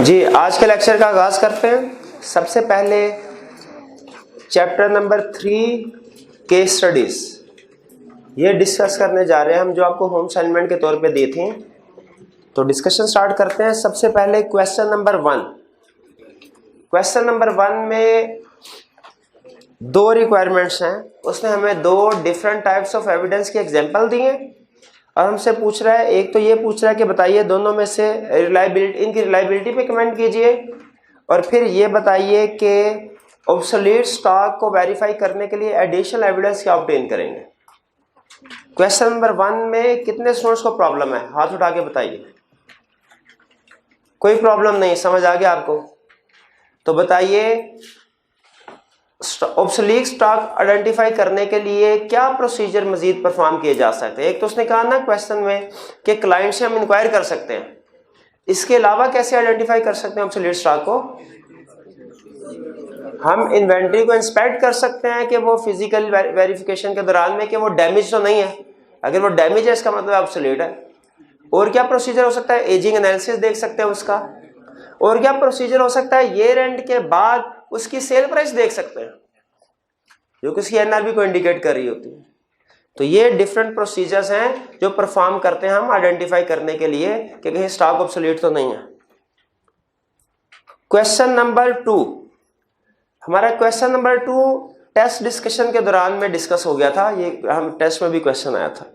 जी, आज के लेक्चर का आगाज करते हैं। सबसे पहले चैप्टर नंबर 3 केस स्टडीज ये डिस्कस करने जा रहे हैं हम, जो आपको होम असाइनमेंट के तौर पे दी थी। तो डिस्कशन स्टार्ट करते हैं। सबसे पहले क्वेश्चन नंबर 1। क्वेश्चन नंबर 1 में दो रिक्वायरमेंट्स हैं। उसने हमें दो डिफरेंट टाइप्स ऑफ एविडेंस की एग्जांपल दी हैं और हमसे पूछ रहा है, एक तो ये पूछ रहा है कि बताइए दोनों में से रिलायबिलिटी, इनकी रिलायबिलिटी पे कमेंट कीजिए, और फिर ये बताइए कि ऑब्सोलीट स्टॉक को वेरीफाई करने के लिए एडिशनल एविडेंस क्या ऑब्टेन करेंगे। क्वेश्चन नंबर 1 में कितने स्टूडेंट्स को प्रॉब्लम है, हाथ उठा के बताइए। कोई प्रॉब्लम नहीं, समझ आ गया आपको? तो बताइए ऑब्सोलीट स्टॉक आइडेंटिफाई करने के लिए क्या प्रोसीजर मजीद परफॉर्म किए जा सकते हैं। एक तो उसने कहा ना क्वेश्चन में कि क्लाइंट से हम इंक्वायर कर सकते हैं, इसके अलावा कैसे आइडेंटिफाई कर सकते हैं ऑब्सोलीट स्टॉक को? हम इन्वेंट्री को इंस्पेक्ट कर सकते हैं कि वो फिजिकल वेरिफिकेशन के दौरान में कि वो डैमेज तो नहीं है। अगर वो डैमेज है इसका मतलब ऑब्सोलीट है। और क्या प्रोसीजर हो सकता है? एजिंग एनालिसिस देख सकते हैं उसका। और क्या प्रोसीजर हो सकता है? ईयर एंड के बाद उसकी सेल प्राइस देख सकते हैं, जो कि उसकी एनआरबी को इंडिकेट कर रही होती है। तो ये डिफरेंट प्रोसीजर्स हैं जो परफॉर्म करते हैं हम आइडेंटिफाई करने के लिए कि कहीं स्टॉक ऑब्सोलीट तो नहीं है। क्वेश्चन नंबर 2, हमारा क्वेश्चन नंबर 2 टेस्ट डिस्कशन के दौरान में डिस्कस हो गया था। ये हम टेस्ट में भी क्वेश्चन आया था।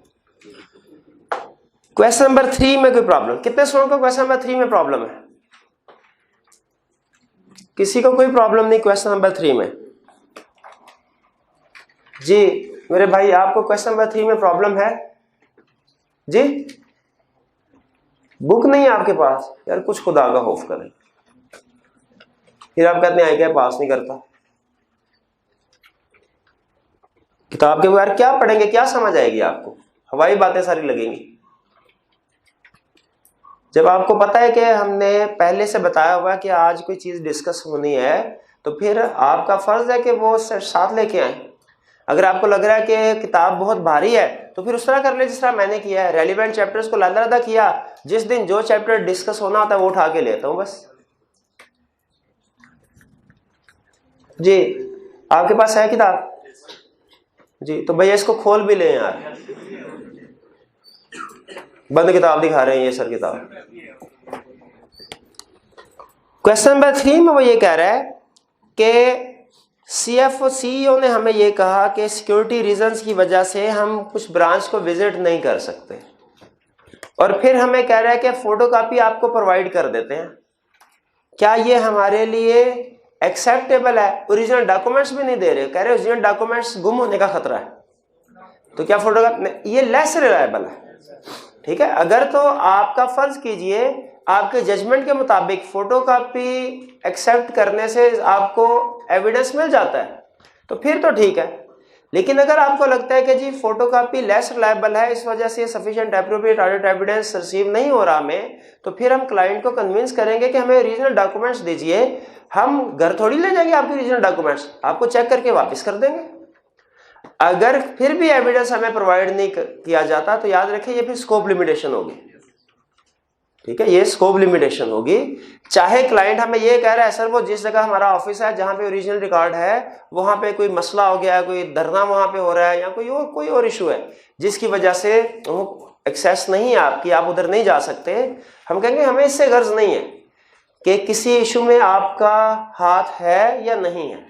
क्वेश्चन नंबर 3 में कोई प्रॉब्लम? कितने स्टूडेंट को क्वेश्चन नंबर 3 में प्रॉब्लम है? किसी को कोई प्रॉब्लम नहीं क्वेश्चन नंबर 3 में? जी मेरे भाई, आपको क्वेश्चन नंबर 3 में प्रॉब्लम है जी? बुक नहीं है आपके पास? यार कुछ खुदा का खौफ करें, फिर आप कहते हैं आई क्या पास नहीं करता। किताब के बगैर क्या पढ़ेंगे, क्या समझ आएगी आपको? हवाई बातें सारी लगेंगी। जब आपको पता है कि हमने पहले से बताया हुआ कि आज कोई चीज डिस्कस होनी है, तो फिर आपका फर्ज है कि वो साथ लेके आए। अगर आपको लग रहा है कि किताब बहुत भारी है तो फिर उस तरह कर ले जिस तरह मैंने किया है। रेलिवेंट चैप्टर्स को लादा किया, जिस दिन जो चैप्टर डिस्कस होना होता है वो उठा के लेता हूं बस। जी आपके पास है किताब? जी तो भैया इसको खोल भी ले यार, बंद किताब दिखा रहे हैं ये सर किताब। क्वेश्चन नंबर 3 में वो ये कह रहा है कि सीएफओ सीईओ ने हमें ये कहा कि सिक्योरिटी रीजंस की वजह से हम कुछ ब्रांच को विजिट नहीं कर सकते, और फिर हमें कह रहा है कि फोटोकॉपी आपको प्रोवाइड कर देते हैं। क्या ये हमारे लिए एक्सेप्टेबल है? ओरिजिनल डॉक्यूमेंट्स भी नहीं दे रहे, कह रहे ओरिजिनल डॉक्यूमेंट्स गुम होने का खतरा है। तो क्या फोटोकॉपी? ये लेस रिलायबल है। ठीक है, अगर तो आपका फर्ज कीजिए आपके जजमेंट के मुताबिक फोटोकॉपी एक्सेप्ट करने से आपको एविडेंस मिल जाता है तो फिर तो ठीक है। लेकिन अगर आपको लगता है कि जी फोटोकॉपी लेस रिलायबल है, इस वजह से sufficient appropriate audit evidence receive नहीं हो रहा हमें, तो फिर हम क्लाइंट को कन्विंस करेंगे कि हमें ओरिजिनल डॉक्यूमेंट्स दीजिए। हम घर थोड़ी ले जाएंगे आपके ओरिजिनल डॉक्यूमेंट्स, आपको चेक करके वापस कर देंगे। अगर फिर भी एविडेंस हमें प्रोवाइड नहीं किया जाता तो याद रखिए ये फिर स्कोप लिमिटेशन होगी। ठीक है, ये स्कोप लिमिटेशन होगी। चाहे क्लाइंट हमें ये कह रहा है सर वो जिस जगह हमारा ऑफिस है जहां पे ओरिजिनल रिकॉर्ड है वहां पे कोई मसला हो गया है, कोई धरना वहां पे हो रहा है, या कोई और इशू है जिसकी वजह से वो एक्सेस नहीं है आपकी, आप उधर नहीं जा सकते। हम कहेंगे हमें इससे गर्ज नहीं है कि किसी इशू में आपका हाथ है या नहीं है,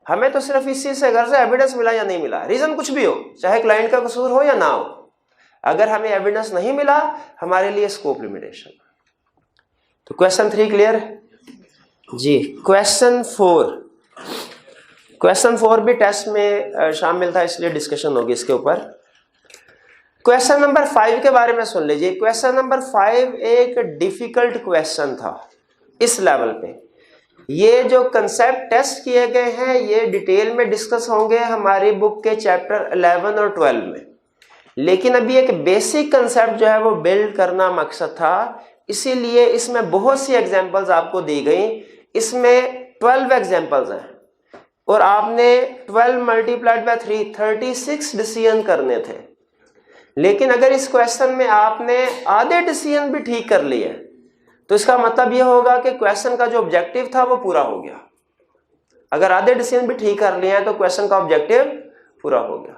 हमें तो सिर्फ इस चीज से गर्ज है एविडेंस मिला या नहीं मिला। रीजन कुछ भी हो, चाहे क्लाइंट का कसूर हो या ना हो, अगर हमें एविडेंस नहीं मिला हमारे लिए स्कोप लिमिटेशन। तो क्वेश्चन 3 क्लियर जी। क्वेश्चन 4 भी टेस्ट में शामिल था, इसलिए डिस्कशन होगी इसके ऊपर। क्वेश्चन नंबर 5 के बारे में सुन लीजिए। क्वेश्चन नंबर 5 एक डिफिकल्ट क्वेश्चन था इस लेवल पे। ये जो कंसेप्ट टेस्ट किए गए हैं ये डिटेल में डिस्कस होंगे हमारी बुक के चैप्टर 11 और 12 में, लेकिन अभी एक बेसिक कंसेप्ट जो है वो बिल्ड करना मकसद था, इसीलिए इसमें बहुत सी एग्जांपल्स आपको दी गई। इसमें 12 एग्जांपल्स हैं और आपने 12 मल्टीप्लाइड बाय 3 36 डिसीजन करने थे। लेकिन अगर इस क्वेश्चन में आपने आधे डिसीजन भी ठीक कर लिए तो इसका मतलब ये होगा कि क्वेश्चन का जो ऑब्जेक्टिव था वो पूरा हो गया। अगर आधे डिसीजन भी ठीक कर लिए हैं तो क्वेश्चन का ऑब्जेक्टिव पूरा हो गया।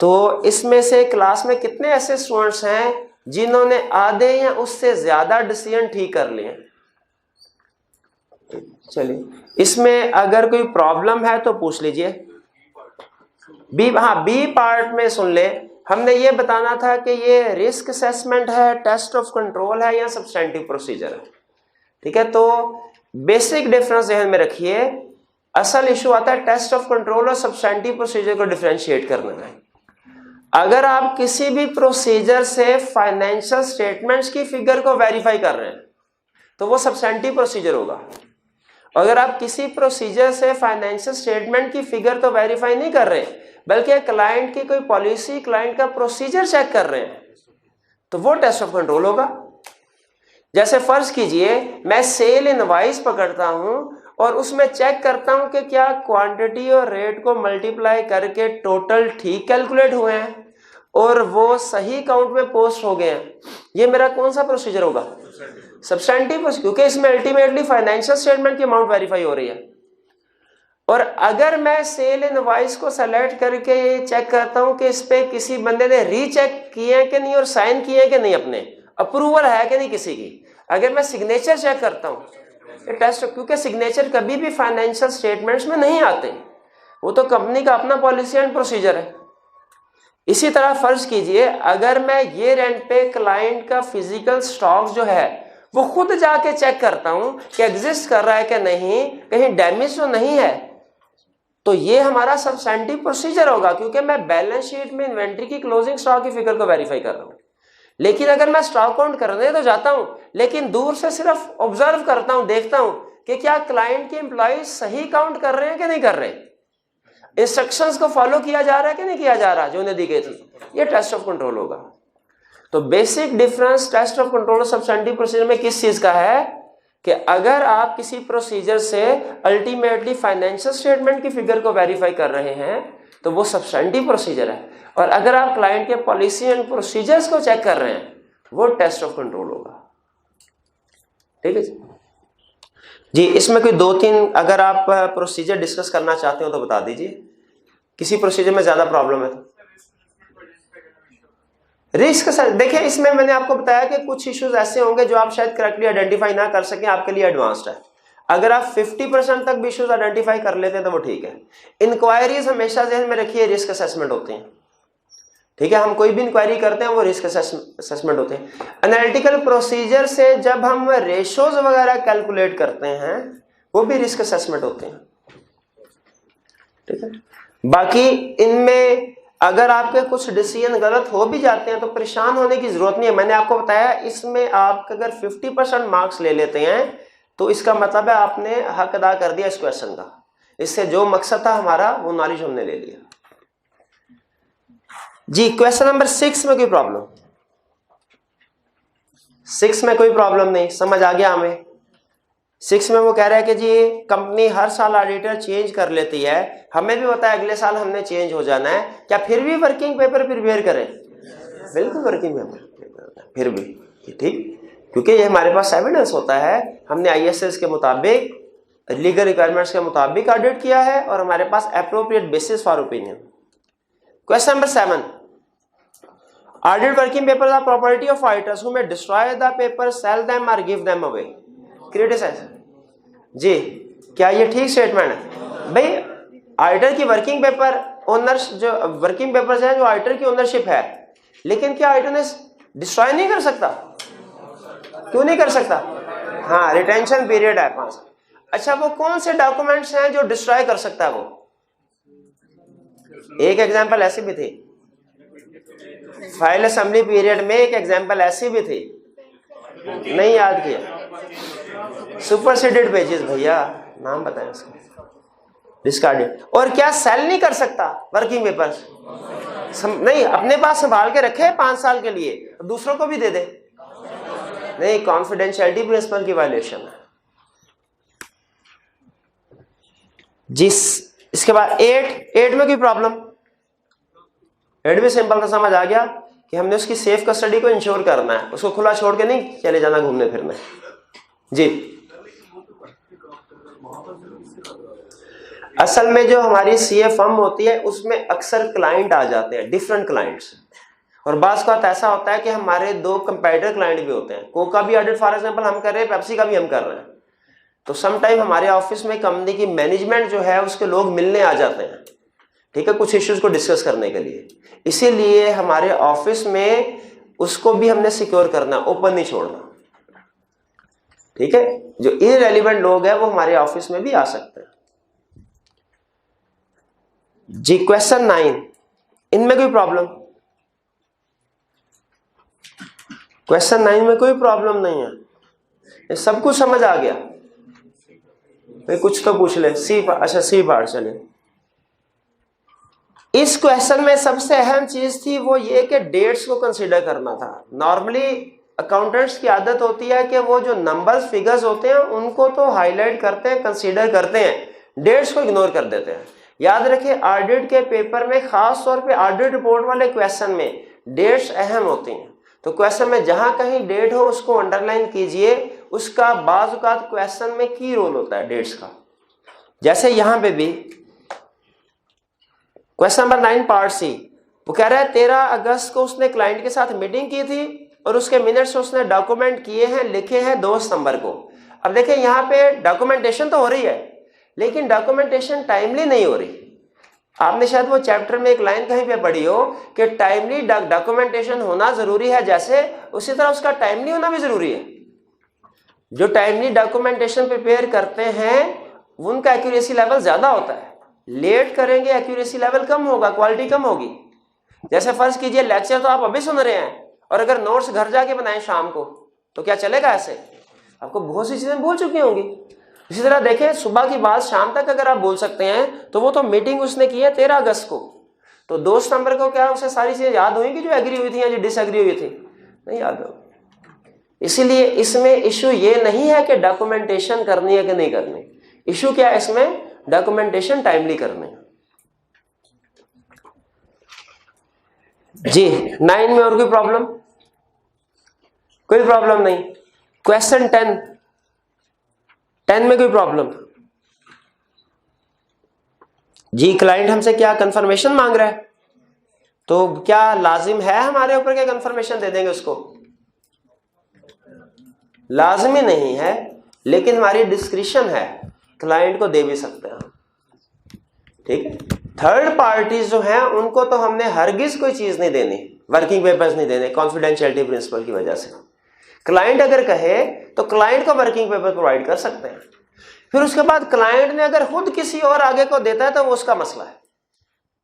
तो इसमें से क्लास में कितने ऐसे स्टूडेंट्स हैं जिन्होंने आधे या उससे ज्यादा डिसीजन ठीक कर लिए? चलिए, इसमें अगर कोई प्रॉब्लम है तो पूछ लीजिए। बी पार्ट में सुन ले। हमने ये बताना था कि ये रिस्क असेसमेंट है, टेस्ट ऑफ कंट्रोल है या सब्सटेंटिव प्रोसीजर है। ठीक है, तो बेसिक डिफरेंस ध्यान में रखिए। असल इशू आता है टेस्ट ऑफ कंट्रोल और सब्सटेंटिव प्रोसीजर को डिफरेंशिएट करने में। अगर आप किसी भी प्रोसीजर से फाइनेंशियल स्टेटमेंट्स की फिगर को वेरीफाई कर रहे हैं तो वो सब्सटेंटिव प्रोसीजर होगा। अगर आप किसी प्रोसीजर से फाइनेंशियल स्टेटमेंट की फिगर तो वेरीफाई नहीं कर रहे बल्कि क्लाइंट की कोई पॉलिसी, क्लाइंट का प्रोसीजर चेक कर रहे हैं तो वो टेस्ट ऑफ कंट्रोल होगा। जैसे फर्ज कीजिए मैं सेल इनवॉइस पकड़ता हूं और उसमें चेक करता हूं कि क्या क्वांटिटी और रेट को मल्टीप्लाई करके टोटल ठीक कैलकुलेट हुए हैं और वो सही काउंट में पोस्ट हो गए हैं। ये मेरा कौन सा प्रोसीजर होगा? सब्सटेंटिव, क्योंकि इसमें अल्टीमेटली फाइनेंशियल स्टेटमेंट की अमाउंट वेरीफाई हो रही है। और अगर मैं सेल इनवॉइस को सेलेक्ट करके ये चेक करता हूं कि इस पे किसी बंदे ने रीचेक किए हैं कि नहीं और साइन किए हैं कि नहीं, अपने अप्रूवल है कि नहीं किसी की, अगर मैं सिग्नेचर चेक करता हूं ये टेस्ट, क्योंकि सिग्नेचर कभी भी फाइनेंशियल स्टेटमेंट्स में नहीं आते, वो तो कंपनी का अपना पॉलिसी एंड प्रोसीजर है। इसी तरह फर्ज कीजिए अगर मैं ये रेंट पे क्लाइंट का फिजिकल स्टॉक जो है वो खुद जाके चेक करता हूं कि एग्जिस्ट कर रहा है कि नहीं, कहीं डैमेज तो नहीं है, तो ये हमारा सब्सटेंटिव प्रोसीजर होगा क्योंकि मैं बैलेंस शीट में इन्वेंट्री की क्लोजिंग स्टॉक की फिगर को वेरीफाई कर रहा हूं। लेकिन अगर मैं स्टॉक काउंट करने तो जाता हूं लेकिन दूर से सिर्फ ऑब्जर्व करता हूं, देखता हूं कि क्या क्लाइंट के एम्प्लॉय सही काउंट कर रहे हैं कि नहीं कर रहे, इंस्ट्रक्शंस को फॉलो किया जा रहा है कि नहीं किया जा रहा जो उन्हें दी गई थी, ये टेस्ट ऑफ कंट्रोल होगा। तो basic difference test of control और सब्सटेंटिव प्रोसीजर में किस चीज का है कि अगर आप किसी प्रोसीजर से अल्टीमेटली फाइनेंशियल स्टेटमेंट की फिगर को वेरीफाई कर रहे हैं तो वो सब्सटेंटिव प्रोसीजर है, और अगर आप क्लाइंट के पॉलिसी एंड प्रोसीजर्स को चेक कर रहे हैं वो टेस्ट ऑफ कंट्रोल होगा। ठीक है जी। इसमें कोई 2-3 अगर आप प्रोसीजर डिस्कस करना चाहते हो तो बता दीजिए, किसी प्रोसीजर में ज्यादा प्रॉब्लम है तो। रिस्क देखिए, इसमें मैंने आपको बताया कि कुछ इश्यूज ऐसे होंगे जो आप शायद करेक्टली आइडेंटिफाई ना कर सकें, आपके लिए एडवांस्ड है। अगर आप 50% तक भी इश्यूज आइडेंटिफाई कर लेते हैं तो वो ठीक है। इंक्वायरीज हमेशा ध्यान में रखिए रिस्क असेसमेंट होते हैं। ठीक है, हम कोई भी इंक्वायरी करते हैं वो रिस्क असेसमेंट होते हैं। एनालिटिकल प्रोसीजर से जब हम रेशोज वगैरह कैलकुलेट करते हैं वो भी रिस्क असेसमेंट होते हैं। ठीक है, बाकी इनमें अगर आपके कुछ डिसीजन गलत हो भी जाते हैं तो परेशान होने की जरूरत नहीं है। मैंने आपको बताया इसमें आप अगर 50% मार्क्स ले लेते हैं तो इसका मतलब है आपने हक अदा कर दिया इस क्वेश्चन का। इससे जो मकसद था हमारा वो नॉलेज हमने ले लिया जी। क्वेश्चन नंबर 6 में कोई प्रॉब्लम? 6 में कोई प्रॉब्लम नहीं, समझ आ गया हमें। 6 में वो कह रहा है कि जी कंपनी हर साल ऑडिटर चेंज कर लेती है, हमें भी पता है अगले साल हमने चेंज हो जाना है, क्या फिर भी वर्किंग पेपर प्रिपेयर करें? बिल्कुल वर्किंग पेपर फिर भी, ठीक, क्योंकि ये हमारे पास एविडेंस होता है, हमने आईएसएस के मुताबिक, लीगल रिक्वायरमेंट्स के मुताबिक ऑडिट किया है और हमारे पास appropriate basis for opinion. Question number 7, audit working papers are property of auditors who may destroy the paper, sell them और गिव देम अवे, क्रिटिसाइज। जी, क्या ये ठीक स्टेटमेंट है? भाई ऑडिटर की वर्किंग पेपर ओनर्स, जो वर्किंग पेपर्स हैं जो ऑडिटर की ओनरशिप है, लेकिन क्या ऑडिटर ने डिस्ट्रॉय नहीं कर सकता? क्यों नहीं कर सकता? हाँ, रिटेंशन पीरियड है 5। अच्छा, वो कौन से डॉक्यूमेंट्स हैं जो डिस्ट्रॉय कर सकता है? वो एक एग्जांपल ऐसी भी थी, फाइल असेंबली पीरियड में एक एग्जांपल ऐसी भी थी, नहीं याद किया, सुपरसीडेड पेजेस, भैया नाम बताएं उसका, डिस्कार्डेड। और क्या सेल नहीं कर सकता वर्किंग पेपर्स? नहीं, अपने पास संभाल के रखे 5 साल के लिए, दूसरों को भी दे दे, नहीं, कॉन्फिडेंशियलिटी प्रिंसिपल की वायलेशन है। जिस इसके बाद 8 में कोई प्रॉब्लम? 8 भी सिंपल था, समझ आ गया कि हमने उसकी सेफ कस्टडी को इंश्योर करना है, उसको खुला छोड़ के नहीं चले जाना घूमने फिरने। जी, असल में जो हमारी सीए फर्म होती है उसमें अक्सर क्लाइंट आ जाते हैं, डिफरेंट क्लाइंट्स, और बात का ऐसा होता है कि हमारे 2 कंपेटिटर क्लाइंट भी होते हैं। कोक का भी ऑडिट फॉर एग्जांपल हम कर रहे हैं, पेप्सी का भी हम कर रहे हैं। तो सम टाइम हमारे ऑफिस में कंपनी की मैनेजमेंट जो है उसके लोग मिलने आ जाते हैं, ठीक है, कुछ इश्यूज को डिस्कस करने के लिए। इसीलिए हमारे ऑफिस में उसको भी हमने सिक्योर करना, ओपन नहीं छोड़ना, ठीक है। जो इररिलेवेंट लोग हैं वो हमारे ऑफिस में भी आ सकते हैं। जी, क्वेश्चन 9, इनमें कोई प्रॉब्लम? क्वेश्चन 9 में कोई प्रॉब्लम नहीं है, ये सब कुछ समझ आ गया? भाई कुछ तो पूछ ले। सी, अच्छा सी पार्ट, चलिए। इस क्वेश्चन में सबसे अहम चीज थी वो ये कि डेट्स को कंसीडर करना था। नॉर्मली अकाउंटेंट्स की आदत होती है कि वो जो नंबर्स फिगर्स होते हैं उनको तो हाईलाइट करते हैं, कंसीडर करते हैं, डेट्स को इग्नोर कर देते हैं। याद रखिए, ऑडिट के पेपर में, खास तौर पे ऑडिट रिपोर्ट वाले क्वेश्चन में डेट्स अहम होती हैं। तो क्वेश्चन में जहां कहीं डेट हो उसको अंडरलाइन कीजिए। उसका बाज़ औक़ात क्वेश्चन में की रोल होता है डेट्स का। जैसे यहां पे भी क्वेश्चन नंबर 9 पार्ट सी, वो कह रहा है 13 अगस्त को उसने क्लाइंट के साथ मीटिंग की थी और उसके मिनट्स उसने डॉक्यूमेंट किए हैं, लिखे हैं 2 सितंबर को। अब देखिए यहाँ पे डॉक्यूमेंटेशन तो हो रही है लेकिन डॉक्यूमेंटेशन टाइमली नहीं हो रही। आपने शायद वो चैप्टर में एक लाइन कहीं पे पढ़ी हो कि टाइमली डॉक्यूमेंटेशन होना जरूरी है, जैसे उसी तरह उसका टाइमली होना भी जरूरी है। जो टाइमली डॉक्यूमेंटेशन प्रिपेयर करते हैं उनका एक्यूरेसी लेवल ज्यादा होता है, लेट करेंगे एक्यूरेसी लेवल कम होगा, क्वालिटी कम होगी। जैसे फर्ज कीजिए लेक्चर तो आप अभी सुन रहे हैं और अगर नोट्स घर जाके बनाएं शाम को तो क्या चलेगा? ऐसे आपको बहुत सी चीजें भूल चुकी होंगी। इसी तरह देखें, सुबह की बात शाम तक अगर आप बोल सकते हैं तो वो तो मीटिंग उसने की है 13 अगस्त को, तो 2 सितंबर को क्या उसे सारी चीजें याद हुई जो एग्री हुई थी या जो डिसएग्री हुई थी? नहीं याद हो। इसीलिए इसमें इशू ये नहीं है कि डॉक्यूमेंटेशन करनी है कि नहीं करनी, इशू क्या है इसमें? डॉक्यूमेंटेशन टाइमली करनी है। जी, 9 में और कोई प्रॉब्लम? कोई प्रॉब्लम नहीं। क्वेश्चन 10 में कोई प्रॉब्लम? जी, क्लाइंट हमसे क्या कंफर्मेशन मांग रहा है, तो क्या लाजिम है हमारे ऊपर क्या कंफर्मेशन दे देंगे उसको? लाजमी नहीं है, लेकिन हमारी डिस्क्रिप्शन है, क्लाइंट को दे भी सकते हैं, ठीक है। थर्ड पार्टीज जो हैं उनको तो हमने हरगिज कोई चीज नहीं देनी, वर्किंग पेपर्स नहीं देने, कॉन्फिडेंशियलिटी प्रिंसिपल की वजह से। क्लाइंट अगर कहे तो क्लाइंट को वर्किंग पेपर प्रोवाइड कर सकते हैं। फिर उसके बाद क्लाइंट ने अगर खुद किसी और आगे को देता है तो वो उसका मसला है,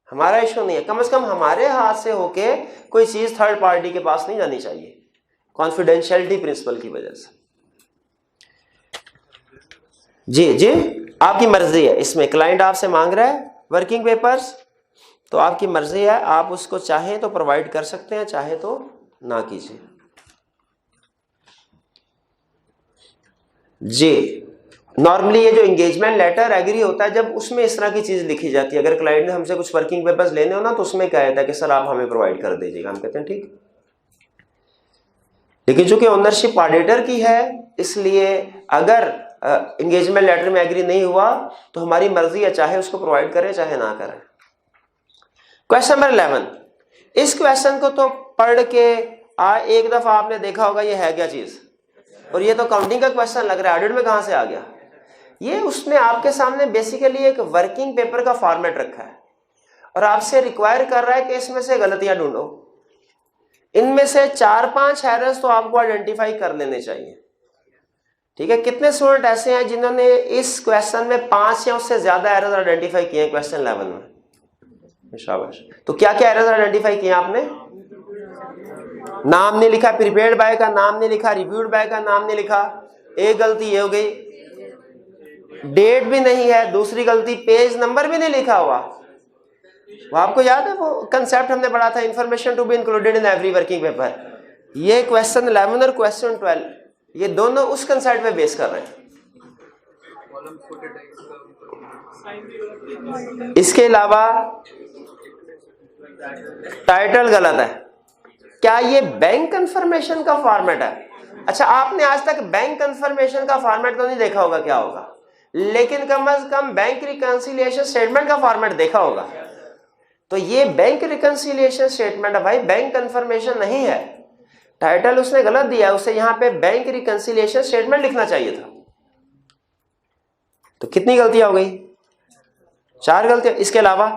हमारा इशू नहीं है। कम से कम हमारे हाथ से होके कोई चीज थर्ड पार्टी के पास नहीं जानी चाहिए, कॉन्फिडेंशियलिटी प्रिंसिपल की वजह से। जी जी, आपकी मर्जी है, इसमें क्लाइंट आपसे मांग रहा है वर्किंग पेपर्स तो आपकी मर्जी है, आप उसको चाहें तो प्रोवाइड कर सकते हैं, चाहे तो ना कीजिए। जी, नॉर्मली ये जो एंगेजमेंट लेटर एग्री होता है जब उसमें इस तरह की चीज लिखी जाती है, अगर क्लाइंट ने हमसे कुछ वर्किंग पेपर्स लेने हो ना तो उसमें क्या कहता है कि सर आप हमें प्रोवाइड कर दीजिएगा, हम कहते हैं ठीक। लेकिन चूंकि ओनरशिप ऑडिटर की है इसलिए अगर एंगेजमेंट लेटर में एग्री नहीं हुआ तो हमारी मर्जी है, चाहे उसको प्रोवाइड करें चाहे ना करें। क्वेश्चन नंबर 11, इस क्वेश्चन को तो पढ़ के एक दफा आपने देखा होगा ये है क्या चीज, और ये तो काउंटिंग का क्वेश्चन लग रहा है, ऑडिट में कहां से आ गया? ये उसने आपके सामने बेसिकली एक वर्किंग पेपर का फॉर्मेट रखा है और आपसे रिक्वायर कर रहा है कि इसमें से गलतियां ढूंढो। इनमें से 4-5 एरर्स तो आपको आइडेंटिफाई कर लेने चाहिए, ठीक है। कितने स्टूडेंट ऐसे हैं जिन्होंने इस क्वेश्चन में 5 या उससे ज्यादा एरर्स आइडेंटिफाई किए हैं क्वेश्चन 11 में? शाबाश। तो क्या क्या एरर्स आइडेंटिफाई किए आपने? नाम नहीं लिखा, प्रीपेड बाय का नाम नहीं लिखा, रिव्यूड बाय का नाम नहीं लिखा, एक गलती ये हो गई, डेट भी नहीं है, दूसरी गलती पेज नंबर भी नहीं लिखा हुआ। वो आपको याद है वो कंसेप्ट हमने पढ़ा था, information to be included in every working paper. ये क्वेश्चन 11 और क्वेश्चन 12 ये दोनों उस कंसेप्ट पे बेस कर रहे हैं। इसके अलावा टाइटल गलत है, क्या ये बैंक कंफर्मेशन का फॉर्मेट है? अच्छा, आपने आज तक बैंक कंफर्मेशन का फॉर्मेट तो नहीं देखा होगा क्या होगा, लेकिन कम से कम बैंक रिकंसिलिएशन स्टेटमेंट का फॉर्मेट देखा होगा। तो ये बैंक रिकंसिलिएशन स्टेटमेंट है भाई, बैंक कंफर्मेशन नहीं है। टाइटल उसने गलत दिया, उसे यहां पे बैंक रिकंसिलिएशन स्टेटमेंट लिखना चाहिए था। तो कितनी गलतियां हो गई? 4 गलतियां। इसके अलावा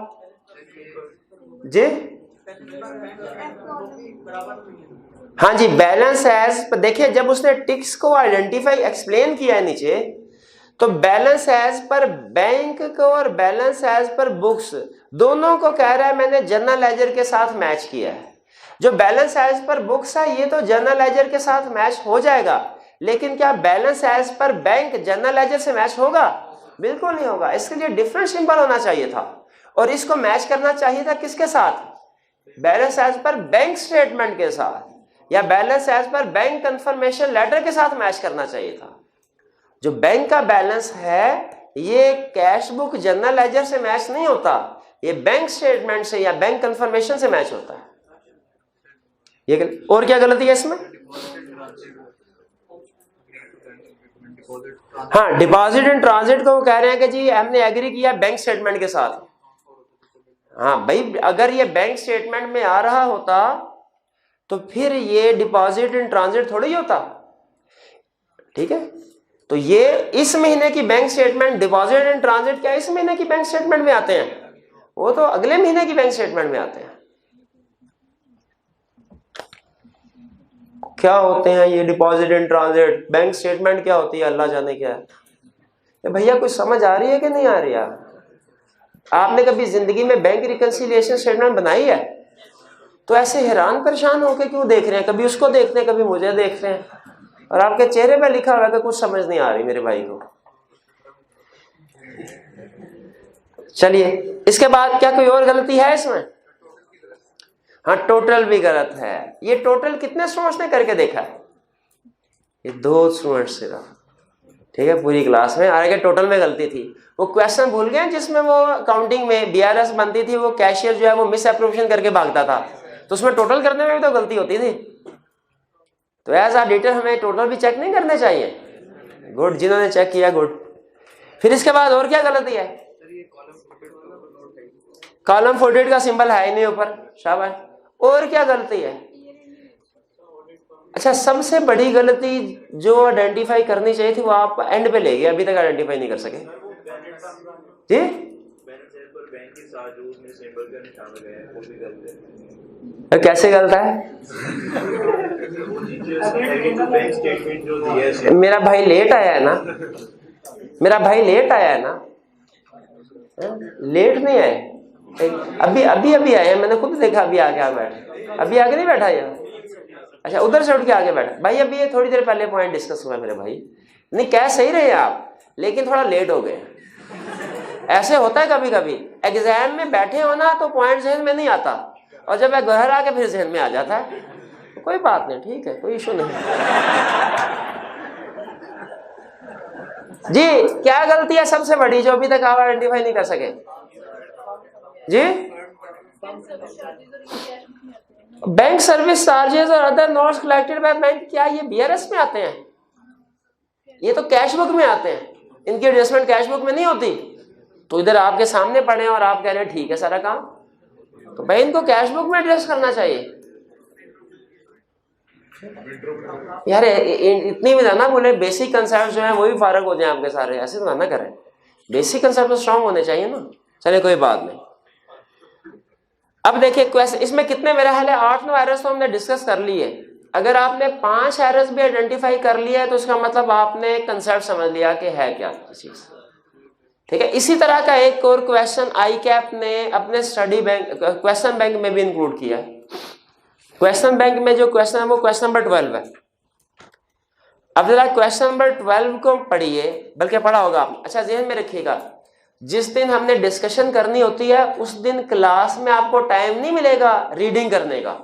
जी, हाँ जी, बैलेंस एज, देखिए जब उसने टिक्स को आइडेंटिफाई एक्सप्लेन किया है नीचे, तो बैलेंस एज पर बैंक को और बैलेंस एज पर बुक्स दोनों को कह रहा है मैंने जर्नल लेजर के साथ मैच किया है। जो बैलेंस एज पर बुक्स है ये तो जर्नल लेजर के साथ मैच हो जाएगा, लेकिन क्या balance as per bank journal ledger से मैच होगा? बिल्कुल नहीं होगा। इसके लिए डिफरेंट सिंबल होना चाहिए था, और इसको मैच करना चाहिए था किसके साथ? Balance as per bank statement के साथ, या balance as per bank confirmation letter के साथ मैच करना चाहिए था। जो बैंक का बैलेंस है ये कैश बुक जर्नल लेजर से मैच नहीं होता, ये बैंक स्टेटमेंट से या बैंक कंफर्मेशन से मैच होता है। ये और क्या गलती है इसमें? हाँ, डिपॉजिट इन ट्रांजिट को वो कह रहे हैं कि जी हमने एग्री किया बैंक स्टेटमेंट के साथ। हाँ भाई, अगर ये बैंक स्टेटमेंट में आ रहा होता तो फिर ये डिपॉजिट इन ट्रांजिट थोड़ी होता। ठीक है, तो ये इस महीने की bank statement, deposit in transit क्या इस महीने की बैंक स्टेटमेंट में आते हैं? वो तो अगले महीने की बैंक स्टेटमेंट में आते हैं। क्या होते हैं ये deposit in transit, bank statement क्या होती है, अल्लाह जाने क्या है। भैया कुछ समझ आ रही है कि नहीं आ रही है? आपने कभी जिंदगी में बैंक रिकंसिलिएशन स्टेटमेंट बनाई है? तो ऐसे हैरान परेशान होके क्यों देख रहे हैं? कभी उसको देखते हैं, कभी मुझे देख रहे हैं, और आपके चेहरे पे लिखा हुआ है कि कुछ समझ नहीं आ रही मेरे भाई को। चलिए, इसके बाद क्या कोई और गलती है इसमें? हाँ, टोटल भी गलत है। ये टोटल कितने स्टूडेंट्स ने करके देखा है? ये 2 स्टूडेंट्स सिर्फ। ठीक है, पूरी क्लास में आगे टोटल में गलती थी। वो क्वेश्चन भूल गए जिसमें वो काउंटिंग में बीआरएस बनती थी, वो कैशियर जो है वो मिस अप्रोप्रिएशन करके भागता था, तो उसमें टोटल करने में भी तो गलती होती थी। तो एज ऑडिटर हमें टोटल भी चेक नहीं करने चाहिए। गुड, जिन्होंने चेक किया गुड। फिर इसके बाद और क्या गलती है? कॉलम 48 का सिंबल है ही नहीं ऊपर, शाबाश। और क्या गलती है? अच्छा, सबसे बड़ी गलती जो आइडेंटिफाई करनी चाहिए थी वो आप एंड पे ले गए, अभी तक आइडेंटिफाई नहीं कर सके जी। कैसे गलत है? मेरा भाई लेट आया है ना, मेरा भाई लेट आया है ना, लेट नहीं आए, अभी आए, मैंने खुद देखा, अभी आगे बैठे, अभी आगे नहीं बैठा यार। अच्छा, उधर से उठ के आगे बैठा भाई, अभी ये थोड़ी देर पहले पॉइंट डिस्कस हुआ मेरे भाई। नहीं, कह सही रहे आप, लेकिन थोड़ा लेट हो गए। ऐसे होता है कभी कभी, एग्जाम में बैठे हो ना तो पॉइंट जहन में नहीं आता, और जब मैं घर आके फिर जहन में आ जाता है। तो कोई बात नहीं, ठीक है, कोई इशू नहीं जी। क्या गलती है सबसे बड़ी जो अभी तक आप आइडेंटिफाई नहीं कर सके जी? बैंक सर्विस चार्जेस और other notes collected by bank, क्या ये बीआरएस में आते हैं? ये तो कैश बुक में आते हैं, इनकी एडजस्टमेंट कैश बुक में नहीं होती। तो इधर आपके सामने पड़े हैं और आप कह रहे हैं ठीक है सारा काम, तो भाई इनको कैश बुक में एडजस्ट करना चाहिए यार। इतनी भी ना बोले, बेसिक कंसेप्ट जो है वो भी फारग हो जाए आपके सारे, ऐसे तो ना करें। बेसिक कंसेप्ट तो स्ट्रांग होने चाहिए ना। चलिए कोई बात नहीं। अब देखिए क्वेश्चन, इसमें कितने मेरा ख्याल है 8-9 एरर्स तो हमने डिस्कस कर लिए। अगर आपने 5 एरर्स भी आइडेंटिफाई कर लिया है तो उसका मतलब आपने कंसेप्ट समझ लिया कि है क्या चीज। ठीक है, इसी तरह का एक और क्वेश्चन आई कैप ने अपने स्टडी बैंक क्वेश्चन बैंक में भी इंक्लूड किया। क्वेश्चन बैंक में जो क्वेश्चन है वो क्वेश्चन नंबर 12 है। अब जरा क्वेश्चन नंबर 12 को पढ़िए, बल्कि पढ़ा होगा आपने। अच्छा, ध्यान में रखिएगा, जिस दिन हमने डिस्कशन करनी होती है उस दिन क्लास में आपको टाइम नहीं मिलेगा रीडिंग करने का।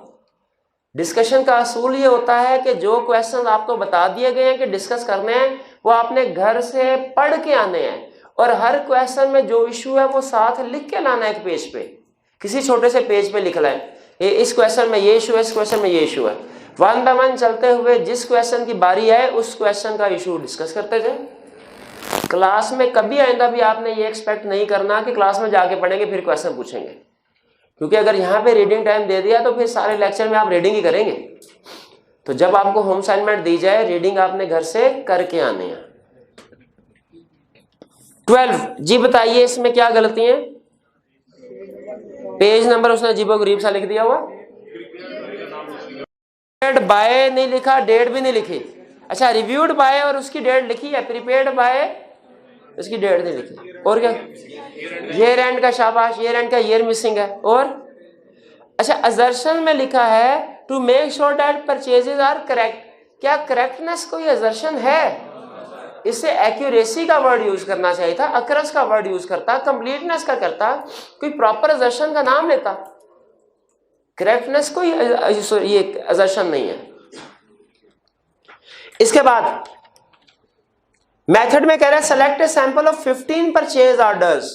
डिस्कशन का असूल ये होता है कि जो क्वेश्चन आपको बता दिए गए हैं कि डिस्कस करने हैं वो आपने घर से पढ़ के आने हैं, और हर क्वेश्चन में जो इशू है वो साथ लिख के लाना है एक पेज पे, किसी छोटे से पेज पे लिख लाए। इस क्वेश्चन में ये इशू है, इस क्वेश्चन में ये इशू है। 1 बाय 1 चलते हुए जिस क्वेश्चन की बारी है उस क्वेश्चन का इशू डिस्कस करते जाए। क्लास में कभी आइंदा भी आपने ये एक्सपेक्ट नहीं करना कि क्लास में जाके पढ़ेंगे फिर क्वेश्चन पूछेंगे, क्योंकि अगर यहाँ पे रीडिंग टाइम दे दिया तो फिर सारे लेक्चर में आप रीडिंग ही करेंगे। तो जब आपको होम असाइनमेंट दी जाए रीडिंग आपने घर से करके आनी है। 12 जी बताइए इसमें क्या गलती है? पेज नंबर उसने अजीबो गरीब सा लिख दिया हुआ, बाय नहीं लिखा, डेट भी नहीं लिखी। अच्छा, रिव्यूड बाय और उसकी डेट लिखी है, प्रीपेड बाय उसकी डेट नहीं लिखी। और क्या? ईयर एंड का, शाबाश, ईयर एंड का ईयर मिसिंग है। और अच्छा, असर्शन में लिखा है to make sure that purchases are correct. क्या करेक्टनेस कोई असर्शन है? इससे एक्यूरेसी का वर्ड यूज करना चाहिए था, अक्रस का वर्ड यूज करता, कंप्लीटनेस का करता, कोई प्रॉपर असर्शन का नाम लेता। करेक्टनेस कोई ये असर्शन नहीं है। इसके बाद मेथड में कह रहा है select a sample of 15 purchase orders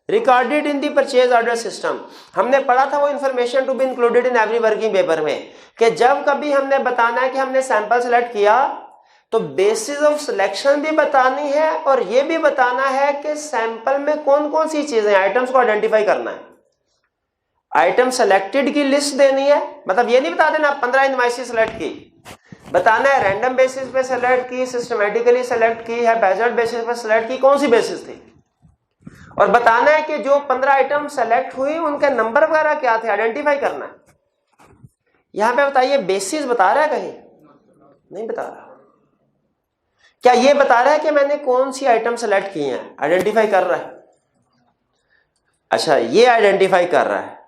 recorded in the purchase order system. हमने पढ़ा था वो information to be included in every working paper में, कि जब कभी हमने बताना है कि हमने सैंपल सेलेक्ट किया तो बेसिस ऑफ सिलेक्शन भी बतानी है और ये भी बताना है कि सैंपल में कौन कौन सी चीजें, आइटम्स को आइडेंटिफाई करना है। आइटम सेलेक्टेड की लिस्ट देनी है, मतलब ये नहीं बता देना 15 इनवॉइसेस सेलेक्ट की, बताना है रैंडम बेसिस पे सेलेक्ट की, सिस्टमेटिकली सेलेक्ट की है, बैचर्ड बेसिस पे सेलेक्ट की, कौन सी बेसिस थी। और बताना है कि जो 15 आइटम सेलेक्ट हुई उनके नंबर वगैरह क्या थे, आइडेंटिफाई करना है। यहां पे बताइए बेसिस बता रहा है? कहीं नहीं बता रहा। क्या ये बता रहा है कि मैंने कौन सी आइटम सेलेक्ट की हैं? आइडेंटिफाई कर रहा है। अच्छा, ये आइडेंटिफाई कर रहा है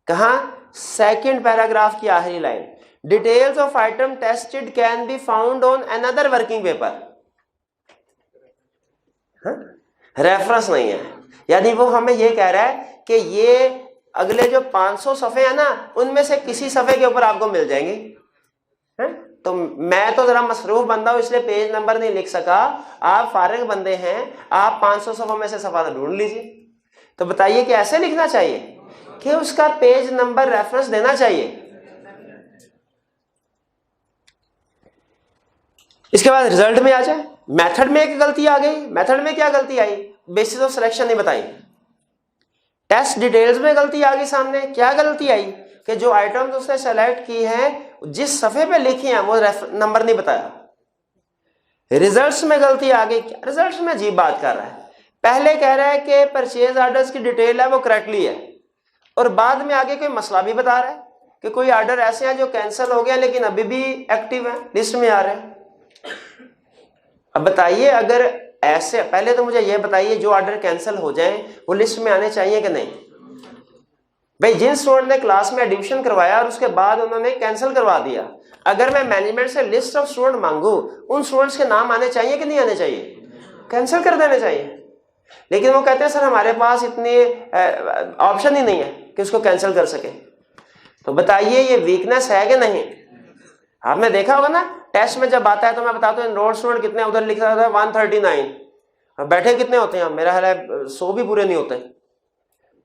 कहां? सेकंड पैराग्राफ की आखिरी line, details of item tested can be found on another working paper. Reference नहीं है, यानी वो हमें ये कह रहा है कि ये अगले जो 500 सफ़े हैं ना उनमें से किसी सफ़े के ऊपर आपको मिल जाएंगे। है? तो मैं तो जरा मसरूफ बंदा हूं इसलिए पेज नंबर नहीं लिख सका, आप फारिग बंदे हैं, आप 500 सफ़ों में से सफ़ा ढूंढ लीजिए। तो बताइए कि ऐसे लिखना चाहिए कि उसका पेज नंबर रेफरेंस देना चाहिए। इसके बाद रिजल्ट में आ जाए, मेथड में एक गलती आ गई। मेथड में क्या गलती आई? बेसिस ऑफ सिलेक्शन नहीं बताई। टेस्ट डिटेल्स में गलती आ गई सामने। क्या गलती आई? कि जो आइटम्स उसने सेलेक्ट की हैं जिस सफे पे लिखी हैं वो नंबर नहीं बताया। रिजल्ट्स में गलती आ गई। रिजल्ट्स में अजीब बात कर रहा है, पहले कह रहा है कि परचेज ऑर्डर्स की डिटेल है वो करेक्टली है, और बाद में आगे कोई मसला भी बता रहा है कि कोई ऑर्डर ऐसे हैं जो कैंसिल हो गया लेकिन अभी भी एक्टिव है, लिस्ट में आ रहे हैं। अब बताइए, अगर ऐसे, पहले तो मुझे यह बताइए जो ऑर्डर कैंसिल हो जाए वो लिस्ट में आने चाहिए कि नहीं? भाई जिन स्टूडेंट ने क्लास में एडमिशन करवाया और उसके बाद उन्होंने कैंसिल करवा दिया, अगर मैं मैनेजमेंट से लिस्ट ऑफ स्टूडेंट मांगू, उन स्टूडेंट्स के नाम आने चाहिए कि नहीं आने चाहिए? कैंसिल कर देने चाहिए। लेकिन वो कहते हैं सर हमारे पास इतनी ऑप्शन ही नहीं है कि उसको कैंसिल कर सके। तो बताइए ये वीकनेस है कि नहीं? आपने देखा होगा ना, टेस्ट में जब आता है तो मैं बताता हूँ एनरोल्ड स्टूडेंट कितने, उधर लिखा था 139, और बैठे कितने होते हैं? मेरा ख्याल है 100 भी पूरे नहीं होते।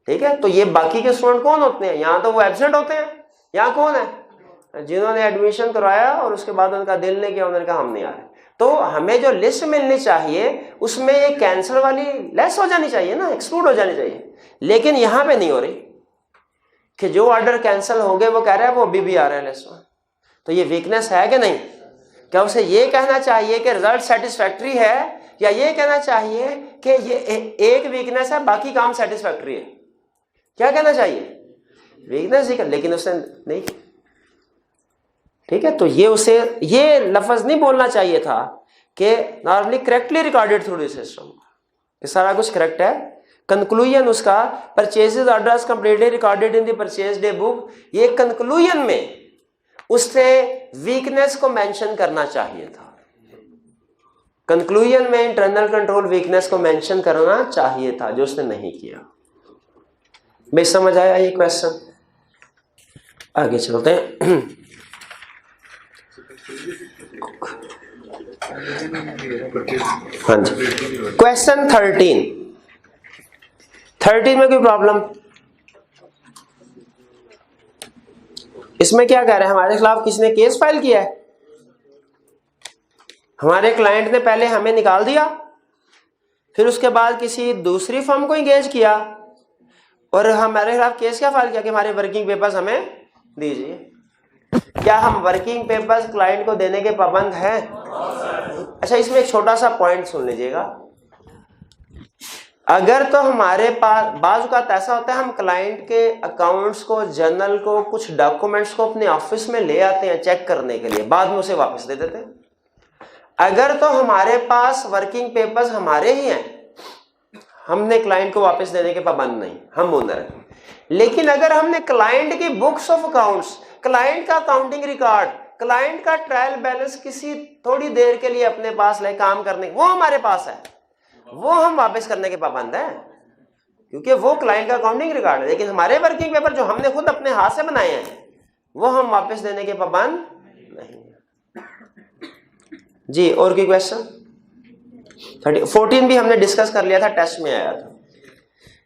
ठीक है, तो ये बाकी के स्टूडेंट कौन होते हैं? यहाँ तो वो एब्सेंट होते हैं। यहाँ कौन है? जिन्होंने एडमिशन करवाया और उसके बाद उनका दिल नहीं किया, उन्होंने कहा हम नहीं आ रहे। तो हमें जो लिस्ट मिलनी चाहिए उसमें ये कैंसिल वाली लेस हो जानी चाहिए ना, एक्सक्लूड हो जानी चाहिए। लेकिन यहाँ पे नहीं हो रही कि जो ऑर्डर कैंसिल हो गए वो कह रहा है वो अभी भी आ रहा है लिस्ट में। तो ये वीकनेस है कि नहीं? क्या उसे ये कहना चाहिए कि रिजल्ट सेटिस्फैक्ट्री है, या ये कहना चाहिए कि ये एक वीकनेस है बाकी काम सेटिस्फैक्ट्री है? क्या कहना चाहिए? वीकनेस ही, लेकिन उसने नहीं की। ठीक है, तो ये उसे ये लफ्ज नहीं बोलना चाहिए था कि normally correctly recorded through this system. ये सारा कुछ करेक्ट है। कंक्लूजन उसका purchases orders completely recorded in the purchase day book, ये कंक्लूजन में उससे वीकनेस को मेंशन करना चाहिए था। कंक्लूजन में इंटरनल कंट्रोल वीकनेस को मेंशन करना चाहिए था, जो उसने नहीं किया। भाई समझ आया ये क्वेश्चन? आगे चलते हैं। हाँ जी, क्वेश्चन 13 में कोई प्रॉब्लम? इसमें क्या कह रहे हैं, हमारे खिलाफ किसने केस फाइल किया है? हमारे क्लाइंट ने पहले हमें निकाल दिया, फिर उसके बाद किसी दूसरी फर्म को एंगेज किया और हमारे खिलाफ केस क्या फाइल किया कि हमारे वर्किंग पेपर्स हमें दीजिए। क्या हम वर्किंग पेपर्स क्लाइंट को देने के पाबंद हैं? अच्छा, इसमें एक छोटा सा पॉइंट सुन लीजिएगा। अगर तो हमारे पास बाज़ औक़ात ऐसा होता है, हम क्लाइंट के अकाउंट्स को, जर्नल को, कुछ डॉक्यूमेंट्स को अपने ऑफिस में ले आते हैं चेक करने के लिए, बाद में उसे वापस दे देते हैं। अगर तो हमारे पास वर्किंग पेपर्स हमारे ही हैं, हमने क्लाइंट को वापस देने के पाबंद नहीं, हम ओनर हैं। लेकिन अगर हमने क्लाइंट की बुक्स ऑफ अकाउंट्स, क्लाइंट का अकाउंटिंग रिकॉर्ड, क्लाइंट का ट्रायल बैलेंस किसी थोड़ी देर के लिए अपने पास ले काम करने, वो हमारे पास है, वो हम वापस करने के पाबंद हैं, क्योंकि वो क्लाइंट का अकाउंटिंग रिकॉर्ड है। लेकिन हमारे वर्किंग पेपर जो हमने खुद अपने हाथ से बनाए हैं, वो हम वापस देने के पाबंद नहीं है। जी, और कोई क्वेश्चन? 14 भी हमने डिस्कस कर लिया था, टेस्ट में आया था।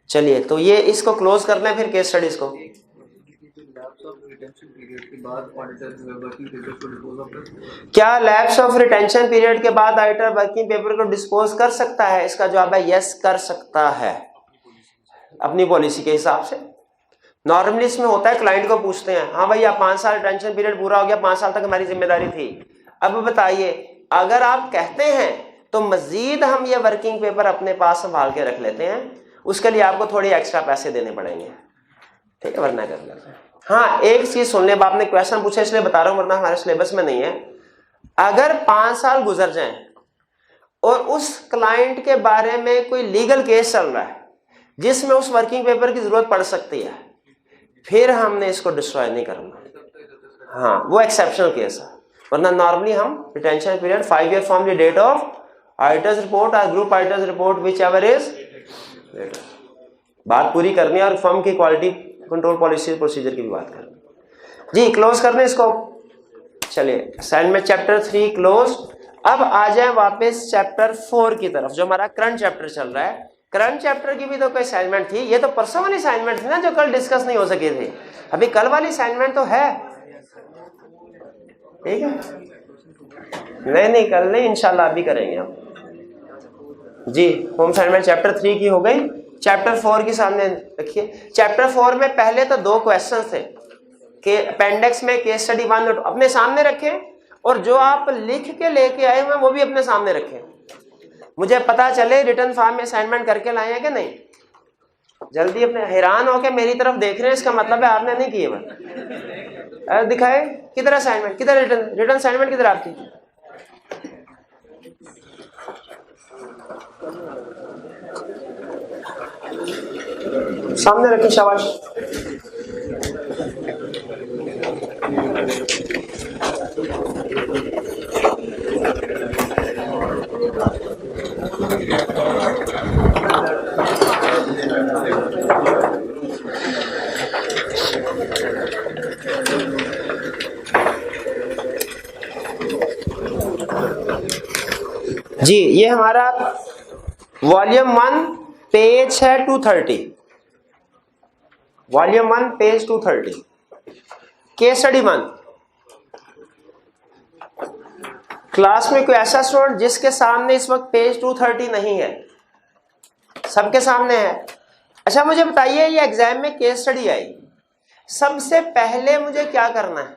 चलिए, तो ये इसको क्लोज कर लें, फिर केस स्टडीज को। क्या लैप्स ऑफ रिटेंशन पीरियड के बाद ऑडिटर वर्किंग पेपर को डिस्पोज कर सकता है? इसका जवाब है यस, कर सकता है, अपनी पॉलिसी के हिसाब से। नॉर्मली इसमें होता है, क्लाइंट को पूछते हैं, हाँ भाई आप 5 साल रिटेंशन पीरियड पूरा हो गया, 5 साल तक हमारी जिम्मेदारी थी, अब बताइए, अगर आप कहते हैं तो मजीद हम ये वर्किंग पेपर अपने पास संभाल के रख लेते हैं, उसके लिए आपको थोड़ी एक्स्ट्रा पैसे देने पड़ेंगे, ठीक है, वरना कर लेते हैं। हाँ, एक चीज सुन ले, आपने क्वेश्चन पूछा इसलिए बता रहा हूं, वरना हमारे सिलेबस में नहीं है। अगर 5 साल गुजर जाएं और उस क्लाइंट के बारे में कोई लीगल केस चल रहा है जिसमें उस वर्किंग पेपर की जरूरत पड़ सकती है, फिर हमने इसको डिस्ट्रॉय नहीं करना। हाँ, वो एक्सेप्शनल केस है, वरना नॉर्मली हम retention period 5 year from the date of auditors report और group auditors report whichever is, बात पूरी करनी है और फर्म की क्वालिटी कंट्रोल पॉलिसी प्रोसीजर की भी बात करनी। जी, क्लोज करने इसको। चलिए, असाइनमेंट चैप्टर 3 क्लोज। अब आ जाए वापस चैप्टर 4 की तरफ, जो हमारा करंट चैप्टर चल रहा है। करंट चैप्टर की भी तो कोई असाइनमेंट थी, ये तो परसों वाली असाइनमेंट थी ना, जो कल डिस्कस नहीं हो सकी थी। अभी कल वाली असाइनमेंट तो है, ठीक है? नहीं, कल नहीं, इंशाल्लाह अभी करेंगे हम। जी, होम असाइनमेंट चैप्टर 3 की हो गई। चैप्टर 4 की सामने रखिए। चैप्टर 4 में पहले तो 2 क्वेश्चन थे कि अपेंडिक्स में केस स्टडी 1 अपने सामने रखें, और जो आप लिख के लेके आए हुए वो भी अपने सामने रखें, मुझे पता चले रिटर्न फॉर्म में असाइनमेंट करके लाए हैं कि नहीं। जल्दी अपने, हैरान होके मेरी तरफ देख रहे हैं, इसका मतलब है आपने नहीं किए। मैं दिखाए किधर असाइनमेंट, किधर रिटर्न असाइनमेंट किधर आपकी? सामने रखें, शाबाश। जी, ये हमारा वॉल्यूम 1 पेज है 230, volume 1 page 230, case study 1। Class में कोई ऐसा स्टूडेंट जिसके सामने इस वक्त पेज 230 नहीं है? सबके सामने है। अच्छा, मुझे बताइए, ये एग्जाम में केस स्टडी आई, सबसे पहले मुझे क्या करना है?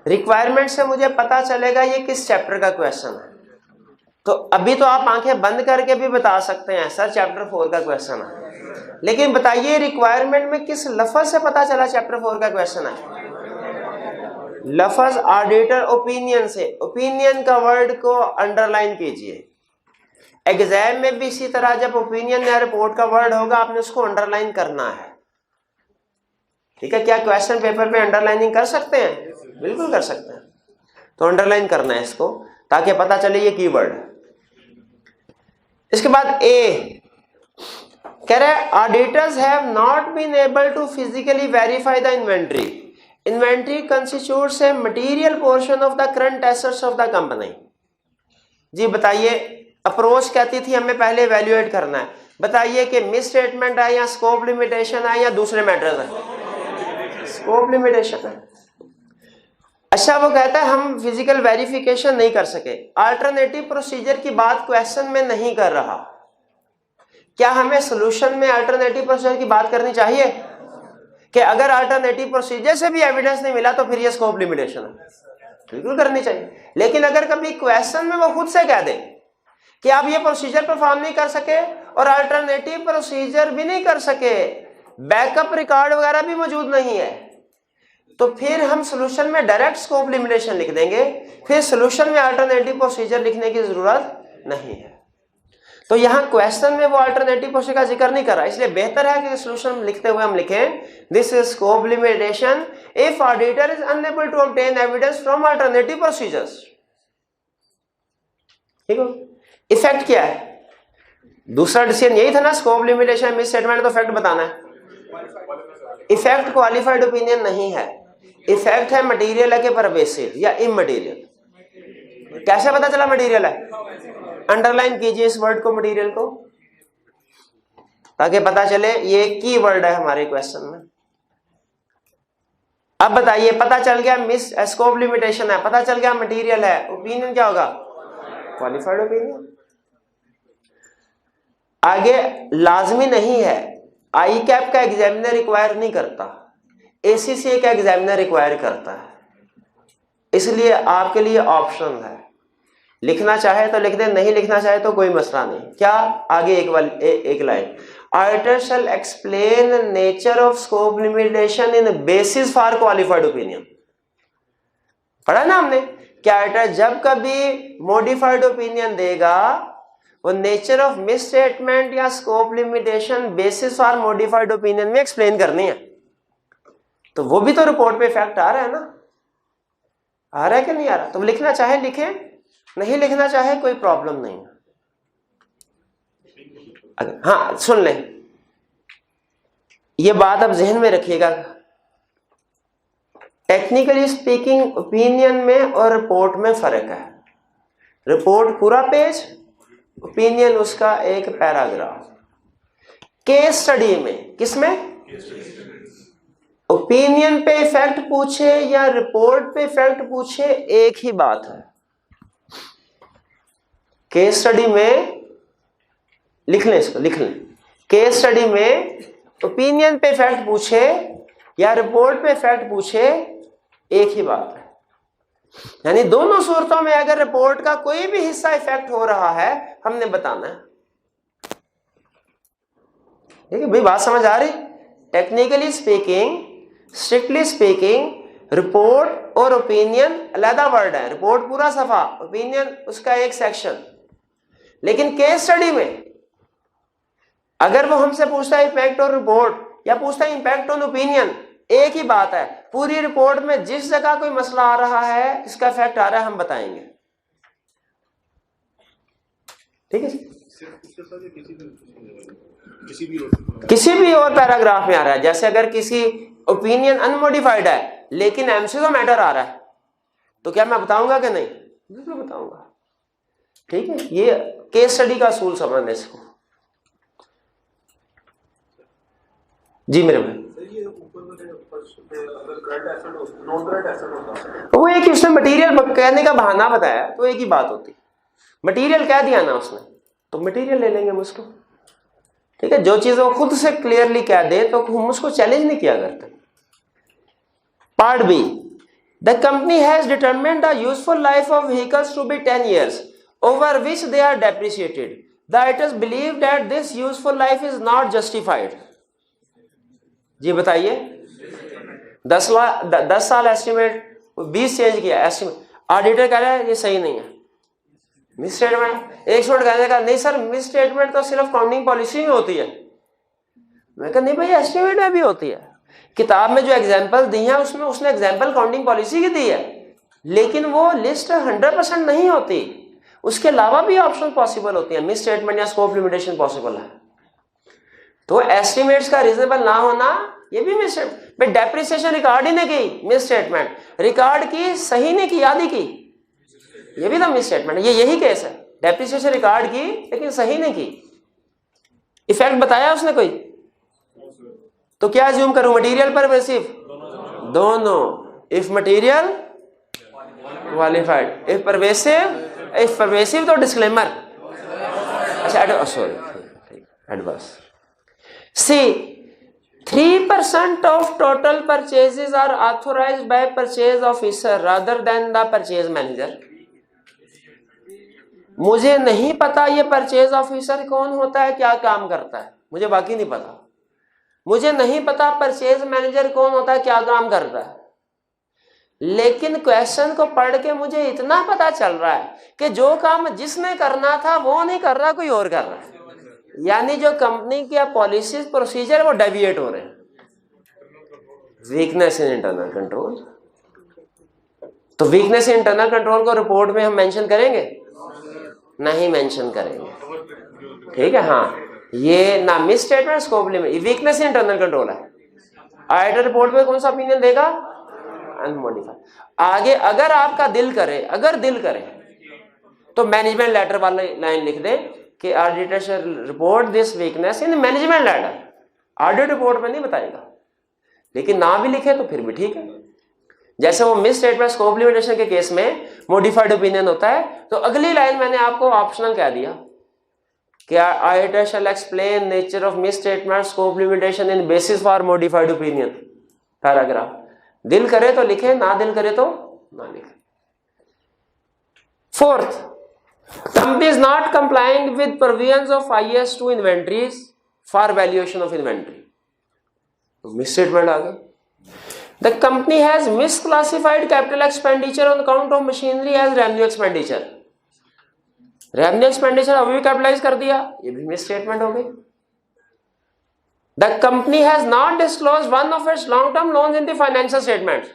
रिक्वायरमेंट से मुझे पता चलेगा ये किस चैप्टर का क्वेश्चन है। तो अभी तो आप आंखें बंद करके भी बता सकते हैं सर चैप्टर 4 का क्वेश्चन है, लेकिन बताइए रिक्वायरमेंट में किस लफ्ज से पता चला चैप्टर 4 का क्वेश्चन है? लफ्ज ऑडिटर ओपिनियन से। ओपिनियन का वर्ड को अंडरलाइन कीजिए। एग्जाम में भी इसी तरह जब ओपिनियन या रिपोर्ट का वर्ड होगा आपने उसको अंडरलाइन करना है, ठीक है? क्या क्वेश्चन पेपर पे अंडरलाइनिंग कर सकते हैं? बिल्कुल कर सकते हैं। तो अंडरलाइन करना है इसको ताकि पता चले ये कीवर्ड है। इसके बाद ए कह रहा है auditors have not been able to physically verify the inventory. Inventory constitutes a material portion of the current assets of the company. जी बताइए, अप्रोच कहती थी हमें पहले इवैल्यूएट करना है, बताइए कि मिस स्टेटमेंट है या स्कोप लिमिटेशन है या दूसरे मैटर्स है? स्कोप लिमिटेशन है। अच्छा, वो कहता है हम फिजिकल वेरिफिकेशन नहीं कर सके। अल्टरनेटिव प्रोसीजर की बात क्वेश्चन में नहीं कर रहा। क्या हमें सॉल्यूशन में अल्टरनेटिव प्रोसीजर की बात करनी चाहिए कि अगर अल्टरनेटिव प्रोसीजर से भी एविडेंस नहीं मिला तो फिर ये स्कोप लिमिटेशन है? बिल्कुल करनी चाहिए। लेकिन अगर कभी क्वेश्चन में वो खुद से कह दे कि आप ये प्रोसीजर परफॉर्म नहीं कर सके और अल्टरनेटिव प्रोसीजर भी नहीं कर सके, बैकअप रिकॉर्ड वगैरह भी मौजूद नहीं है, तो फिर हम सॉल्यूशन में डायरेक्ट स्कोप लिमिटेशन लिख देंगे। फिर सॉल्यूशन में अल्टरनेटिव प्रोसीजर लिखने की जरूरत नहीं है। तो यहां क्वेश्चन में वो अल्टरनेटिव प्रोसीजर का जिक्र नहीं कर रहा, इसलिए बेहतर है कि सॉल्यूशन लिखते हुए हम लिखें this is scope limitation if auditor is unable to obtain evidence from alternative procedures. ठीक है, इफेक्ट क्या है? दूसरा डिसीजन यही था ना, स्कोप लिमिटेशन मिस स्टेटमेंट, तो इफेक्ट बताना है। इफेक्ट क्वालिफाइड ओपिनियन नहीं है, इफेक्ट है मटेरियल के परवेसिव या इमटेरियल। कैसे पता चला मटेरियल है? अंडरलाइन कीजिए इस वर्ड को, मटेरियल को, ताकि पता चले ये की वर्ड है हमारे क्वेश्चन में। अब बताइए, पता चल गया मिस स्कोप लिमिटेशन है, पता चल गया मटेरियल है, ओपिनियन क्या होगा? Qualified opinion. आगे लाजमी नहीं है, आई कैप का एग्जामिनर रिक्वायर नहीं करता, एसीसीए का एग्जामिनर रिक्वायर करता है, इसलिए आपके लिए ऑप्शन है। लिखना चाहे तो लिख दे, नहीं लिखना चाहे तो कोई मसला नहीं। क्या आगे एक line, auditor shall explain nature of scope limitation in basis for qualified opinion. पढ़ा ना हमने, क्या ऑडिटर जब कभी मॉडिफाइड ओपिनियन देगा वो नेचर ऑफ मिस स्टेटमेंट या scope limitation basis for modified opinion में एक्सप्लेन करनी है। तो वो भी तो रिपोर्ट पे इफेक्ट आ रहा है ना, आ रहा है कि नहीं आ रहा? तो लिखना चाहे लिखे, नहीं लिखना चाहे कोई प्रॉब्लम नहीं। हाँ सुन ले, ये बात अब जहन में रखिएगा, टेक्निकली स्पीकिंग ओपिनियन में और रिपोर्ट में फर्क है। रिपोर्ट पूरा पेज, ओपिनियन उसका एक पैराग्राफ। केस स्टडी में, किसमें? ओपिनियन पे इफेक्ट पूछे या रिपोर्ट पे इफेक्ट पूछे, एक ही बात है। केस स्टडी में लिख लें, इसको लिख लें, केस स्टडी में ओपिनियन पे इफेक्ट पूछे या रिपोर्ट पे इफेक्ट पूछे, एक ही बात है। यानी दोनों सूरतों में अगर रिपोर्ट का कोई भी हिस्सा इफेक्ट हो रहा है हमने बताना है। ठीक है भाई, बात समझ आ रही? Technically speaking, strictly speaking, report और ओपिनियन अलग वर्ड है। रिपोर्ट पूरा सफा, ओपिनियन उसका एक सेक्शन। लेकिन केस स्टडी में अगर वो हमसे पूछता है इफेक्ट और रिपोर्ट या पूछता है इम्पैक्ट ऑन ओपिनियन, एक ही बात है। पूरी रिपोर्ट में जिस जगह कोई मसला आ रहा है, इसका इफेक्ट आ रहा है, हम बताएंगे। ठीक है, किसी भी और पैराग्राफ में आ रहा है। जैसे अगर किसी ओपिनियन अनमोडिफाइड है लेकिन एमसीक्यू मैटर आ रहा है, तो क्या मैं बताऊंगा कि नहीं? बिल्कुल बताऊंगा। ठीक है, ये केस स्टडी का असूल समझने इसको। जी मेरे भाई, वो एक उसने मटेरियल कहने का बहाना बताया, तो एक ही बात होती, मटेरियल कह दिया ना उसने, तो मटेरियल ले लेंगे हम उसको। ठीक है, जो चीज वो खुद से क्लियरली कह दे तो हम उसको चैलेंज नहीं किया करते। Part B, the company has determined the useful life of vehicles to be 10 years over which they are depreciated. The auditors believe that this useful life is not justified. जी बताइए, 10 साल estimate, 20 change किया estimate, auditor कह रहा है ये सही नहीं है, मिस स्टेटमेंट। एक स्टूडेंट कहने का नहीं सर मिस स्टेटमेंट तो सिर्फ काउंटिंग पॉलिसी में होती है। मैं कहा नहीं भाई, एस्टिमेट में भी होती है। किताब में जो एग्जाम्पल दी है उसमें उसने एग्जाम्पल काउंटिंग पॉलिसी की दी है, लेकिन वो लिस्ट 100% नहीं होती, उसके अलावा भी ऑप्शन पॉसिबल होती है। मिस स्टेटमेंट या स्कोप लिमिटेशन पॉसिबल है। तो एस्टिमेट्स का रीजनेबल ना होना ये भी मिस स्टेटमेंट। डेप्रिसिएशन रिकॉर्ड ही नहीं की, मिस स्टेटमेंट। रिकॉर्ड की, सही नहीं की, आधी की, ये भी तो मिस स्टेटमेंट है। ये यही केस है, डेप्रिसिएशन रिकॉर्ड की लेकिन सही नहीं की। इफेक्ट बताया उसने कोई? तो क्या अज्यूम करूं, मटेरियल परवेसिव? दोनों, if material qualified, if pervasive तो डिस्क्लेमर, अच्छा sorry adverse. C 3% of total purchases are authorized by purchase officer rather than the purchase manager। मुझे नहीं पता ये परचेज ऑफिसर कौन होता है, क्या काम करता है, मुझे बाकी नहीं पता। मुझे नहीं पता परचेज मैनेजर कौन होता है, क्या काम करता है, लेकिन क्वेश्चन को पढ़ के मुझे इतना पता चल रहा है कि जो काम जिसने करना था वो नहीं कर रहा, कोई और कर रहा है। यानी जो कंपनी की पॉलिसी प्रोसीजर वो डेविएट हो रहे हैं। Weakness in internal control. तो वीकनेस इन इंटरनल कंट्रोल को रिपोर्ट में हम मेंशन करेंगे? नहीं मेंशन करेंगे, ठीक है। हाँ, ये ना miss statement scope limit, weakness in internal control है। ऑडिटर रिपोर्ट में कौन सा ओपिनियन देगा? अनमोडिफाइड। आगे अगर आपका दिल करे तो मैनेजमेंट लेटर वाला लाइन लिख दे कि auditor shall report this weakness in management letter. Audit report में नहीं बताएगा, लेकिन ना भी लिखे तो फिर भी ठीक है। जैसे वो मिस स्टेटमेंट स्कोप लिमिटेशन के केस में मॉडिफाइड ओपिनियन होता है, तो अगली लाइन मैंने आपको ऑप्शनल कह दिया कि auditor shell explain nature of miss statement scope limitation in basis for modified opinion paragraph. दिल करे तो लिखे, ना दिल करे तो ना लिखे। Fourth, company is not complying with provisions of IAS 2 inventories for valuation of inventory। misstatement आ गई। The company has misclassified capital expenditure on account of machinery as revenue expenditure। revenue expenditure अभी भी कैपिटलाइज कर दिया, ये भी misstatement हो गई। The company has not disclosed one of its long-term loans in the financial statements।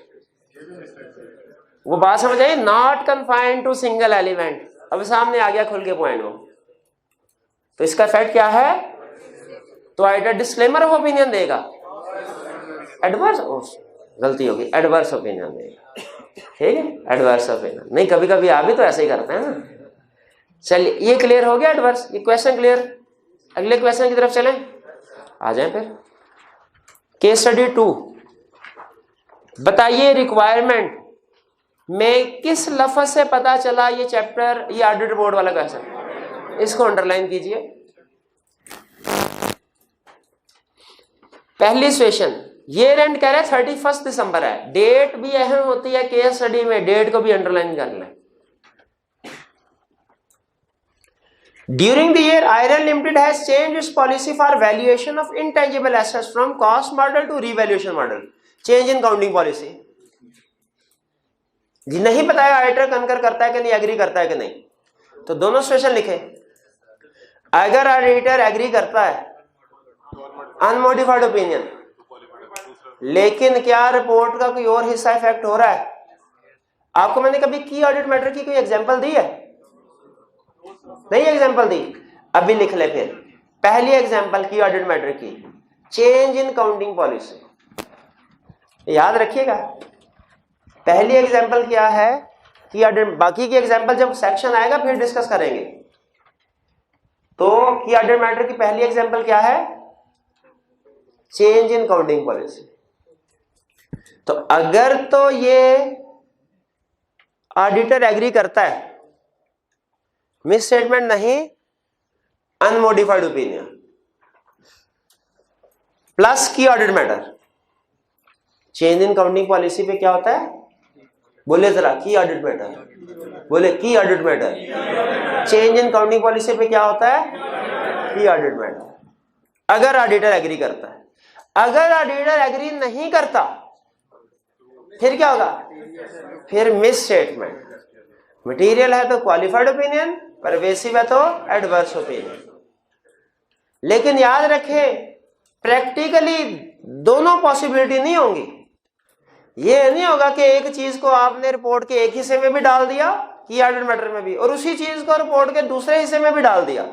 वो बात समझ आई, not confined to single element। अब सामने आ गया खुल के पॉइंट वो, तो इसका इफेक्ट क्या है? तो ऑडिटर डिस्क्लेमर ऑफ ओपिनियन देगा, एडवर्स, गलती होगी, एडवर्स ओपिनियन देगा, ठीक है। एडवर्स ओपिनियन नहीं, कभी कभी आप भी तो ऐसे ही करते हैं ना। चलिए, ये क्लियर हो गया एडवर्स, ये क्वेश्चन क्लियर। अगले क्वेश्चन की तरफ चलें, आ जाएं फिर। केस स्टडी 2, बताइए रिक्वायरमेंट में किस लफ्ज से पता चला ये चैप्टर, ये ऑडिट रिपोर्ट वाला क्वेश्चन, इसको अंडरलाइन कीजिए। पहली सिचुएशन, ईयर एंड कह रहे 31 दिसंबर है, डेट भी अहम होती है केस स्टडी में, डेट को भी अंडरलाइन कर लें। During the year Iron limited has changed its policy for valuation of intangible assets from cost model to revaluation model, change in counting policy. जी नहीं बताया ऑडिटर कंकर करता है कि नहीं, एग्री करता है कि नहीं, तो दोनों सिचुएशन लिखे। अगर ऑडिटर एग्री करता है अनमोडिफाइड ओपिनियन, लेकिन क्या रिपोर्ट का कोई और हिस्सा इफेक्ट हो रहा है? आपको मैंने कभी की ऑडिट मैटर की कोई एग्जांपल दी है? नहीं एग्जांपल दी, अभी लिख ले फिर। पहली एग्जांपल की ऑडिट मैटर की, चेंज इन काउंटिंग पॉलिसी, याद रखिएगा। पहली एग्जांपल क्या है कि ऑडिट, बाकी की एग्जांपल जब सेक्शन आएगा फिर डिस्कस करेंगे। तो की ऑडिट मैटर की पहली एग्जांपल क्या है? Change in counting policy. तो अगर तो ये ऑडिटर एग्री करता है, मिस स्टेटमेंट नहीं, अनमोडिफाइड ओपिनियन प्लस की audit matter, change in counting policy पे क्या होता है? बोले जरा, की ऑडिट मैटर, बोले की audit matter. Change in counting policy पे क्या होता है? की ऑडिट मैटर। अगर ऑडिटर एग्री करता है, अगर ऑडिटर एग्री नहीं करता फिर क्या होगा? फिर मिस स्टेटमेंट। मटेरियल है तो क्वालिफाइड ओपिनियन, परवेसिव है तो एडवर्स ओपिनियन। लेकिन याद रखें, प्रैक्टिकली दोनों पॉसिबिलिटी नहीं होंगी। ये नहीं होगा कि एक चीज को आपने रिपोर्ट के एक हिस्से में भी डाल दिया की ऑडिट मैटर में भी, और उसी चीज को रिपोर्ट के दूसरे हिस्से में भी डाल दिया,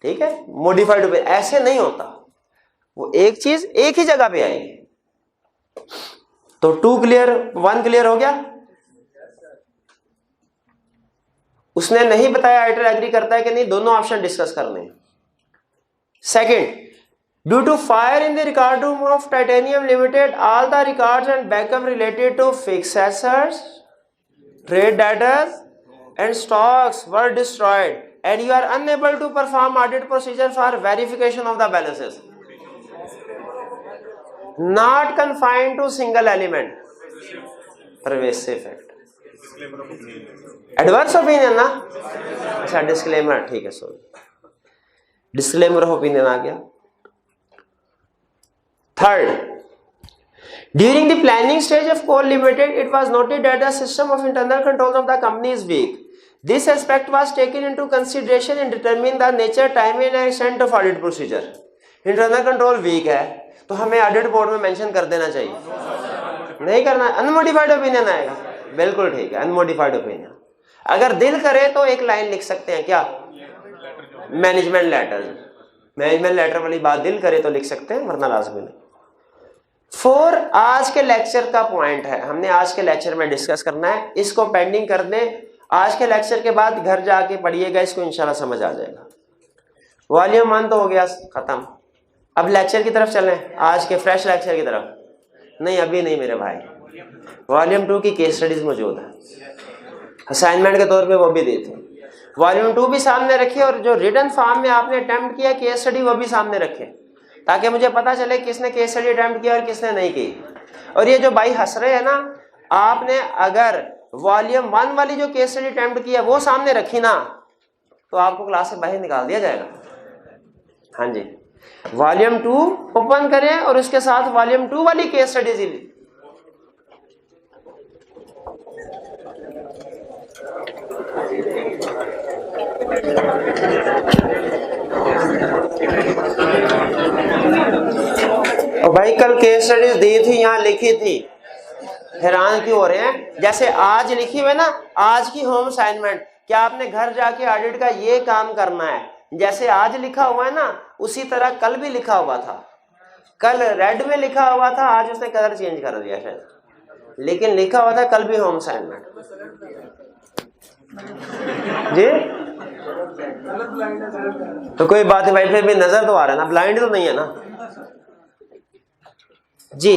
ठीक है, मॉडिफाइड ओपिनियन। ऐसे नहीं होता, वो एक चीज एक ही जगह पे आएगी। तो 2 क्लियर, 1 क्लियर हो गया। उसने नहीं बताया ऑडिटर एग्री करता है कि नहीं, दोनों ऑप्शन डिस्कस करने हैं। Second, due to fire in the record room of titanium limited all the records and backup related to fixed assets, trade debtors and stocks were destroyed and you are unable to perform audit procedure for verification of the balances. Not confined to single element. Pervasive fact. Adverse opinion ना? अच्छा disclaimer ठीक है sorry. Disclaimer of opinion आ गया. Third, during the planning stage of Coal Limited, it was noted that the system of internal controls of the company is weak. This aspect was taken into consideration in determining the nature, time and extent of audit procedure. Internal control weak है तो हमें audit report में mention कर देना चाहिए, नहीं करना. Unmodified opinion आएगा, बिल्कुल ठीक है. अनमोडिफाइड ओपिनियन अगर दिल करे तो एक लाइन लिख सकते हैं, क्या? Management letter. मैनेजमेंट लेटर वाली बात दिल करे तो लिख सकते हैं, वरना लाजमी नहीं. 4 आज के लेक्चर का पॉइंट है, हमने आज के लेक्चर में डिस्कस करना है. इसको पेंडिंग कर दें, आज के लेक्चर के बाद घर जाके पढ़िएगा, इसको इंशाल्लाह समझ आ जाएगा. वॉल्यूम 1 तो हो गया खत्म. अब लेक्चर की तरफ चलें, आज के फ्रेश लेक्चर की तरफ. नहीं अभी नहीं मेरे भाई, वॉल्यूम 2 की केस स्टडीज मौजूद है, असाइनमेंट के तौर पे वो भी दी थी. वॉल्यूम 2 भी सामने रखिए और जो रिटन फॉर्म में आपने अटेम्प्ट किया केस स्टडी वो भी सामने रखें, ताकि मुझे पता चले किसने केस स्टडी अटेम्प्ट किया और किसने नहीं की. और ये जो भाई हंस रहे हैं ना, आपने अगर वॉल्यूम 1 वाली जो केस स्टडी अटेम्प्ट किया वो सामने रखी ना, तो आपको क्लास से बाहर निकाल दिया जाएगा. हाँ जी, वॉल्यूम 2 ओपन करें और उसके साथ वॉल्यूम 2 वाली केस स्टडीज. और भाई कल केस स्टडीज दी थी, यहाँ लिखी थी, हैरान क्यों हो रहे हैं? जैसे आज लिखी हुई ना, आज की होम असाइनमेंट, क्या आपने घर जाके ऑडिट का ये काम करना है? जैसे आज लिखा हुआ है ना, उसी तरह कल भी लिखा हुआ था. कल रेड में लिखा हुआ था, आज उसने कलर चेंज कर दिया शायद, लेकिन लिखा हुआ था कल भी होम असाइनमेंट जी. तो कोई बात है भाई, फिर भी नजर तो आ रहा है ना, ब्लाइंड तो नहीं है ना जी.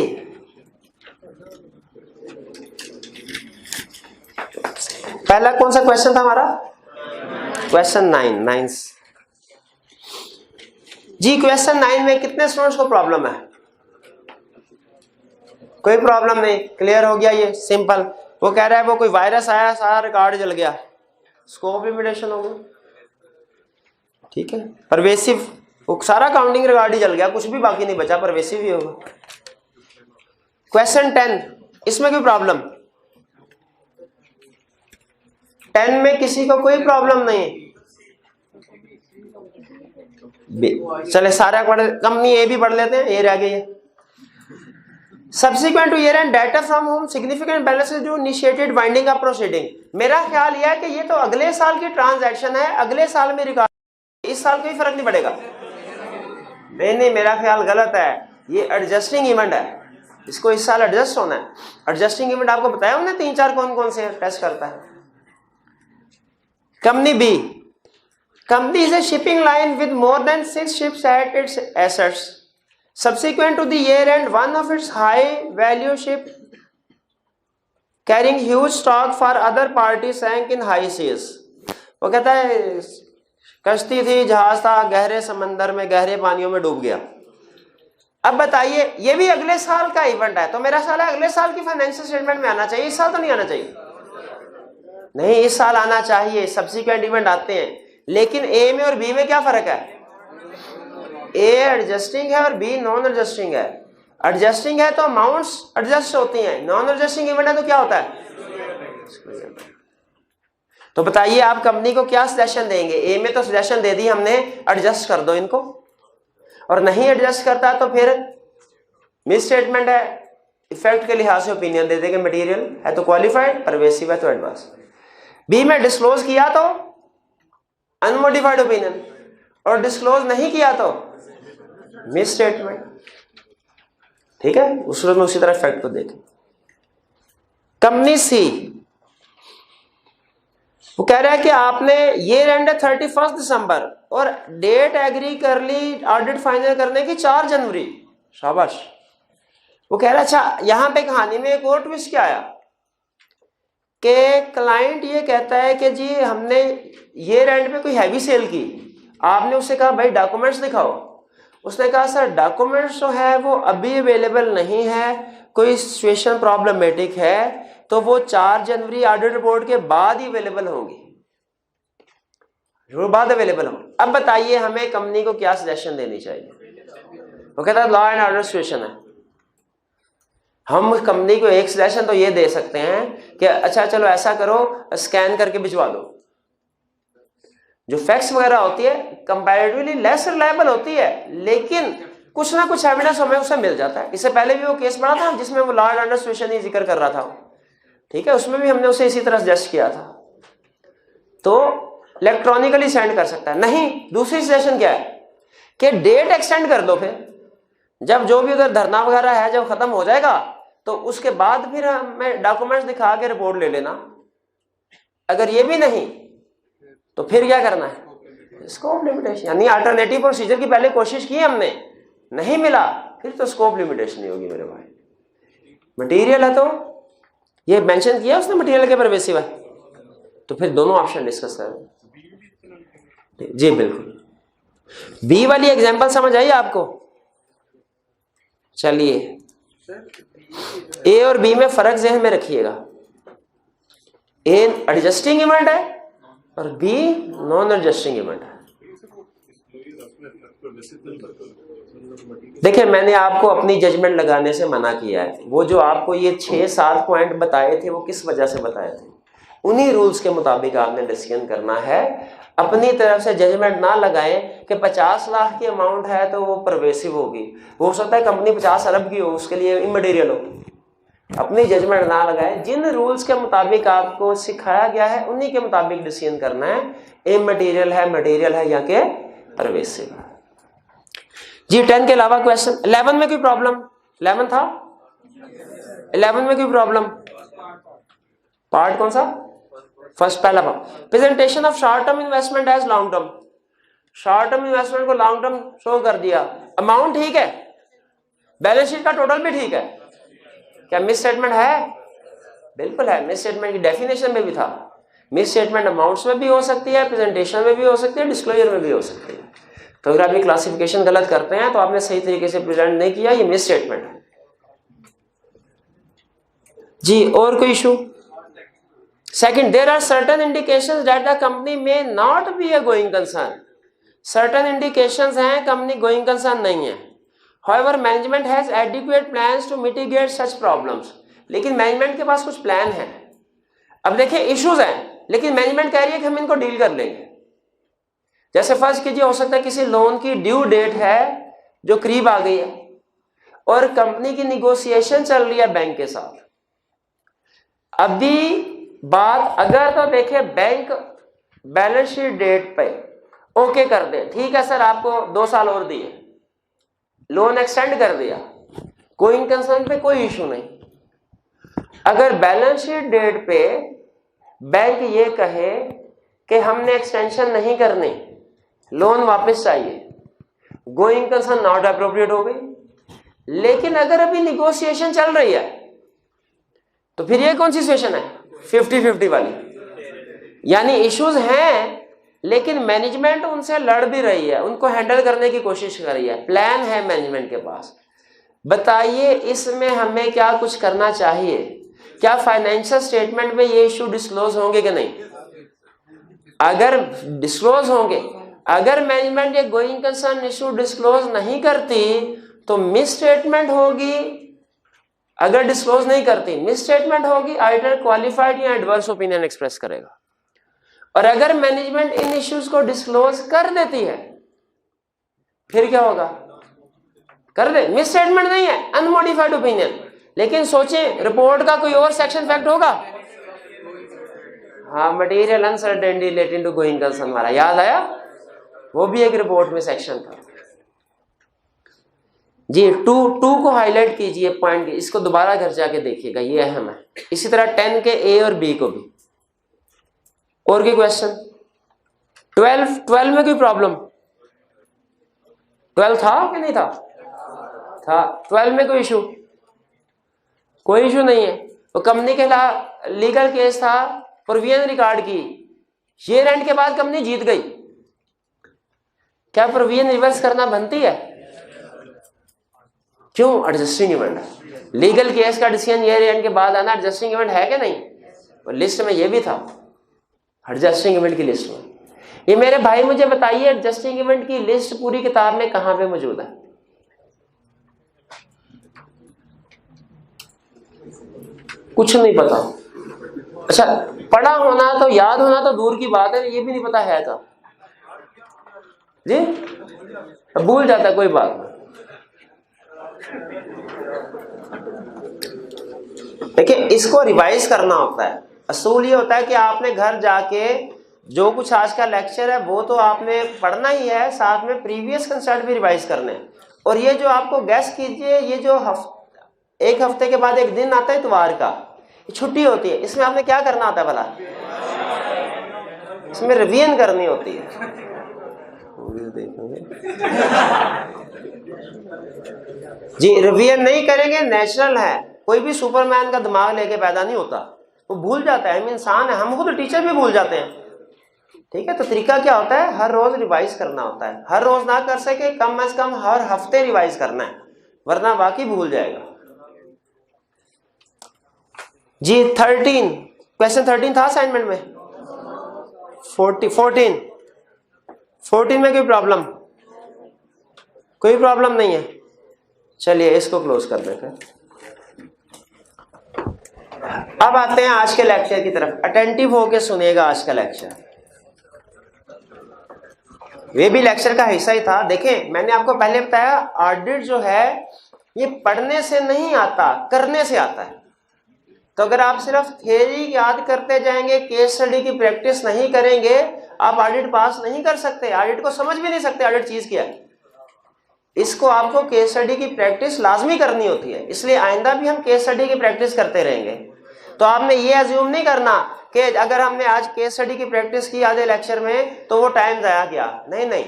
पहला कौन सा क्वेश्चन था हमारा? क्वेश्चन 9 जी. क्वेश्चन 9 में कितने स्टूडेंट्स को प्रॉब्लम है? कोई प्रॉब्लम नहीं, क्लियर हो गया. ये सिंपल. वो कह रहा है वो कोई वायरस आया, सारा रिकॉर्ड जल गया, स्कोप लिमिटेशन हो गई. ठीक है, परवेसिव, वो सारा काउंटिंग रिकॉर्ड ही जल गया, कुछ भी बाकी नहीं बचा, परवेसिव ही होगा. क्वेश्चन 10, इसमें कोई प्रॉब्लम? 10 में किसी को कोई प्रॉब्लम नहीं. चले सारा पढ़, कंपनी ए भी पढ़ लेते हैं, ये रह गई. Subsequent two year and data from home significant balances जो इनिशिएटेड वाइंडिंग अप प्रोसीडिंग. मेरा ख्याल यह है कि ये तो अगले साल की ट्रांजैक्शन है, अगले साल में रिकॉर्ड, इस साल कोई फर्क नहीं पड़ेगा. नहीं, मेरा ख्याल गलत है, ये एडजस्टिंग इवेंट है, इसको इस साल एडजस्ट होना है. एडजस्टिंग इवेंट आपको बताया हमने 3-4 कौन कौन से टेस्ट करता है. Company B, company is a shipping line with more than 6 ships at its assets. Subsequent to the year end, one of its high value ship carrying huge stock for other parties sank in high seas. वो कहता है कश्ती थी, जहाज था, गहरे समंदर में, गहरे पानियों में डूब गया. अब बताइए, ये भी अगले साल का इवेंट है, तो मेरा साल है अगले साल की फाइनेंशियल स्टेटमेंट में आना चाहिए, इस साल तो नहीं आना चाहिए. नहीं, इस साल आना चाहिए, सब्सिक्वेंट इवेंट आते हैं. लेकिन ए में और बी में क्या फर्क है? ए एडजस्टिंग है और बी नॉन एडजस्टिंग है. एडजस्टिंग है तो अमाउंट्स एडजस्ट होती हैं, नॉन एडजस्टिंग इवेंट है तो क्या होता है? तो बताइए आप कंपनी को क्या सजेशन देंगे? ए में तो सजेशन दे दी हमने, एडजस्ट कर दो इनको, और नहीं एडजस्ट करता तो फिर मिस स्टेटमेंट है, इफेक्ट के लिहाज से ओपिनियन दे देंगे. मटेरियल है तो क्वालिफाइड, परवेसिव है तो एडवांस. बी में डिस्क्लोज किया तो अनमोडिफाइड ओपिनियन, और डिस्क्लोज नहीं किया तो मिस स्टेटमेंट. ठीक है, उस सूरत में उसी तरह इफेक्ट को देखें. कंपनी सी, वो कह रहा है कि आपने ये एंड है 31 दिसंबर और डेट एग्री कर ली ऑडिट फाइनल करने की 4 जनवरी। शाबाश। वो कह रहा है अच्छा यहां पे कहानी में एक और ट्विस्ट क्या आया कि क्लाइंट ये कहता है कि जी हमने ये एंड पे कोई हैवी सेल की, आपने उससे कहा भाई डॉक्यूमेंट्स दिखाओ, उसने कहा सर डॉक्यूमेंट्स जो है वो अभी अवेलेबल नहीं है, कोई सिचुएशन प्रॉब्लमेटिक है, तो वो 4 जनवरी ऑडिट रिपोर्ट के बाद ही अवेलेबल होंगी, बाद अवेलेबल होंगी। अब बताइए हमें कंपनी को क्या सजेशन देनी चाहिए? वो कहता है लॉ एंड ऑर्डर सिचुएशन है। हम कंपनी को एक सजेशन तो ये दे सकते हैं कि अच्छा चलो ऐसा करो स्कैन करके भिजवा दो, जो फैक्ट्स वगैरह होती है कंपैरेटिवली लेस रिलायबल होती है, लेकिन कुछ ना कुछ एविडेंस हमें उससे मिल जाता है। इससे पहले भी वो केस पड़ा था जिसमें वो लॉ एंड ऑर्डर सिचुएशन ही जिक्र कर रहा था, ठीक है, उसमें भी हमने उसे इसी तरह सजेस्ट किया था। तो इलेक्ट्रॉनिकली सेंड कर सकता है। नहीं, दूसरी सजेशन क्या है कि डेट एक्सटेंड कर दो, फिर जब जो भी उधर धरना वगैरह है जब खत्म हो जाएगा तो उसके बाद फिर हमें डॉक्यूमेंट्स दिखा के रिपोर्ट ले लेना। अगर ये भी नहीं तो फिर क्या करना है? स्कोप लिमिटेशन, यानी अल्टरनेटिव प्रोसीजर की पहले कोशिश की हमने, नहीं मिला, फिर तो स्कोप लिमिटेशन नहीं होगी मेरे भाई। मटेरियल है तो ये मेंशन किया उसने मटेरियल के परवेसिव है, तो फिर दोनों ऑप्शन डिस्कस करें। जी बिल्कुल। बी वाली एग्जांपल समझ आई आपको? चलिए ए और बी में फर्क ज़हन में रखिएगा। ए एडजस्टिंग इवेंट है और बी नॉन एडजस्टिंग इवेंट है। देखिए मैंने आपको अपनी जजमेंट लगाने से मना किया है। वो जो आपको ये 6-7 पॉइंट बताए थे वो किस वजह से बताए थे? उन्हीं रूल्स के मुताबिक आपने डिसीजन करना है। अपनी तरफ से जजमेंट ना लगाएं कि 50 लाख की अमाउंट है तो वो परवेसिव होगी, हो सकता है कंपनी 50 अरब की हो, उसके लिए इमटेरियल हो। अपनी जजमेंट ना लगाएं, जिन रूल्स के मुताबिक आपको सिखाया गया है उन्हीं के मुताबिक डिसीजन करना है, इमटेरियल है, मटेरियल है या के परवेसिव है। जी 10 के अलावा क्वेश्चन 11 में कोई प्रॉब्लम? 11 था, 11 में कोई प्रॉब्लम? पार्ट कौन सा? फर्स्ट पहला part, presentation of short term investment as long term. Short term investment को लॉन्ग टर्म शो कर दिया, अमाउंट ठीक है, बैलेंस शीट का टोटल भी ठीक है, क्या मिस स्टेटमेंट है? बिल्कुल है। मिस स्टेटमेंट की डेफिनेशन में भी था। मिस स्टेटमेंट अमाउंट्स में भी हो सकती है, प्रेजेंटेशन में भी हो सकती है, डिस्क्लोजर में भी हो सकती है। तो अगर आप ये क्लासिफिकेशन गलत करते हैं तो आपने सही तरीके से प्रेजेंट नहीं किया, ये मिस स्टेटमेंट है। जी और कोई issue? Second, there are certain indications that the company may not be a going concern. Certain indications हैं कंपनी going concern नहीं है। However, management has adequate plans to mitigate such problems. लेकिन management के पास कुछ plan है। अब देखिए issues हैं लेकिन मैनेजमेंट कह रही है कि हम इनको डील कर लेंगे। जैसे फर्ज कीजिए हो सकता है किसी लोन की ड्यू डेट है जो करीब आ गई है और कंपनी की निगोशिएशन चल रही है बैंक के साथ। अभी बात अगर तो देखे बैंक बैलेंस शीट डेट पे ओके कर दे, ठीक है सर आपको 2 साल और दिए, लोन एक्सटेंड कर दिया, गोइंग कंसर्न पे कोई इशू नहीं। अगर बैलेंस शीट डेट पे बैंक ये कहे कि हमने एक्सटेंशन नहीं करनी, लोन वापस चाहिए, गोइंग कंसर्न नॉट अप्रोप्रिएट हो गई। लेकिन अगर अभी निगोशिएशन चल रही है तो फिर ये कौन सी सिचुएशन है? 50-50 वाली। यानी इश्यूज हैं लेकिन मैनेजमेंट उनसे लड़ भी रही है, उनको हैंडल करने की कोशिश कर रही है, प्लान है मैनेजमेंट के पास। बताइए इसमें हमें क्या कुछ करना चाहिए? क्या फाइनेंशियल स्टेटमेंट में ये इशू डिस्क्लोज होंगे कि नहीं? अगर डिस्क्लोज होंगे, अगर मैनेजमेंट ये गोइंग कंसर्न इशू डिस्क्लोज नहीं करती तो मिस स्टेटमेंट होगी। अगर डिस्क्लोज नहीं करती मिस स्टेटमेंट होगी, आइदर क्वालिफाइड या एडवर्स ओपिनियन एक्सप्रेस करेगा। और अगर मैनेजमेंट इन इश्यूज को डिस्क्लोज कर देती है फिर क्या होगा? कर दे, मिस स्टेटमेंट नहीं है, अनमोडिफाइड ओपिनियन। लेकिन सोचें रिपोर्ट का कोई और सेक्शन फैक्ट होगा, हाँ material uncertainty relating to going concern वाला याद आया, वो भी एक रिपोर्ट में सेक्शन था। जी 2 को हाईलाइट कीजिए पॉइंट, इसको दोबारा घर जाके देखिएगा, ये अहम है। इसी तरह 10 के ए और बी को भी। और कोई क्वेश्चन? 12 में कोई प्रॉब्लम? 12 था कि नहीं था? था। 12 में कोई इशू? कोई इशू नहीं है। वो कंपनी के खिलाफ लीगल केस था प्रोविजन रिकॉर्ड की, ईयर एंड के बाद कंपनी जीत गई। क्या प्रोविजन रिवर्स करना बनती है? क्यों? एडजस्टिंग इवेंट है। लीगल केस का डिसीजन ईयर एंड के बाद आना एडजस्टिंग इवेंट है कि नहीं? और लिस्ट में ये भी था, एडजस्टिंग इवेंट की लिस्ट में। ये मेरे भाई मुझे बताइए एडजस्टिंग इवेंट की लिस्ट पूरी किताब में कहां पे मौजूद है? कुछ नहीं पता। अच्छा, पढ़ा होना तो याद होना तो दूर की बात है, ये भी नहीं पता है तो जी भूल जाता, कोई बात नहीं। देखिए, इसको रिवाइज करना होता है। असूल ये होता है कि आपने घर जाके जो कुछ आज का लेक्चर है वो तो आपने पढ़ना ही है, साथ में प्रीवियस कंसेप्ट भी रिवाइज करने हैं। और ये जो आपको गैस कीजिए, ये जो एक हफ्ते के बाद एक दिन आता है इतवार का, छुट्टी होती है, इसमें आपने क्या करना होता है भला? इसमें रिवीजन करनी होती है। जी रिवीजन नहीं करेंगे, नेचुरल है। कोई भी सुपरमैन का दिमाग लेके पैदा नहीं होता, वो भूल जाता है। हम इंसान है, हम खुद टीचर भी भूल जाते हैं। ठीक है, तो तरीका क्या होता है? हर रोज रिवाइज करना होता है। हर रोज ना कर सके, कम से कम हर हफ्ते रिवाइज करना है, वरना बाकी भूल जाएगा। जी 13 क्वेश्चन 13 था असाइनमेंट में। 14 में कोई प्रॉब्लम? कोई प्रॉब्लम नहीं है। चलिए इसको क्लोज कर देते हैं। अब आते हैं आज के लेक्चर की तरफ। अटेंटिव होके सुनिएगा आज का लेक्चर। वे भी लेक्चर का हिस्सा ही था। देखें, मैंने आपको पहले बताया ऑडिट जो है ये पढ़ने से नहीं आता, करने से आता है। तो अगर आप सिर्फ थ्योरी याद करते जाएंगे, केस स्टडी की प्रैक्टिस नहीं करेंगे, आप ऑडिट पास नहीं कर सकते। ऑडिट को समझ भी नहीं सकते ऑडिट चीज क्या है। इसको आपको केस स्टडी की प्रैक्टिस लाजमी करनी होती है। इसलिए आइंदा भी हम केस स्टडी की प्रैक्टिस करते रहेंगे। तो आपने ये अज्यूम नहीं करना कि अगर हमने आज केस स्टडी की प्रैक्टिस की आधे लेक्चर में तो वो टाइम जाया गया। नहीं नहीं,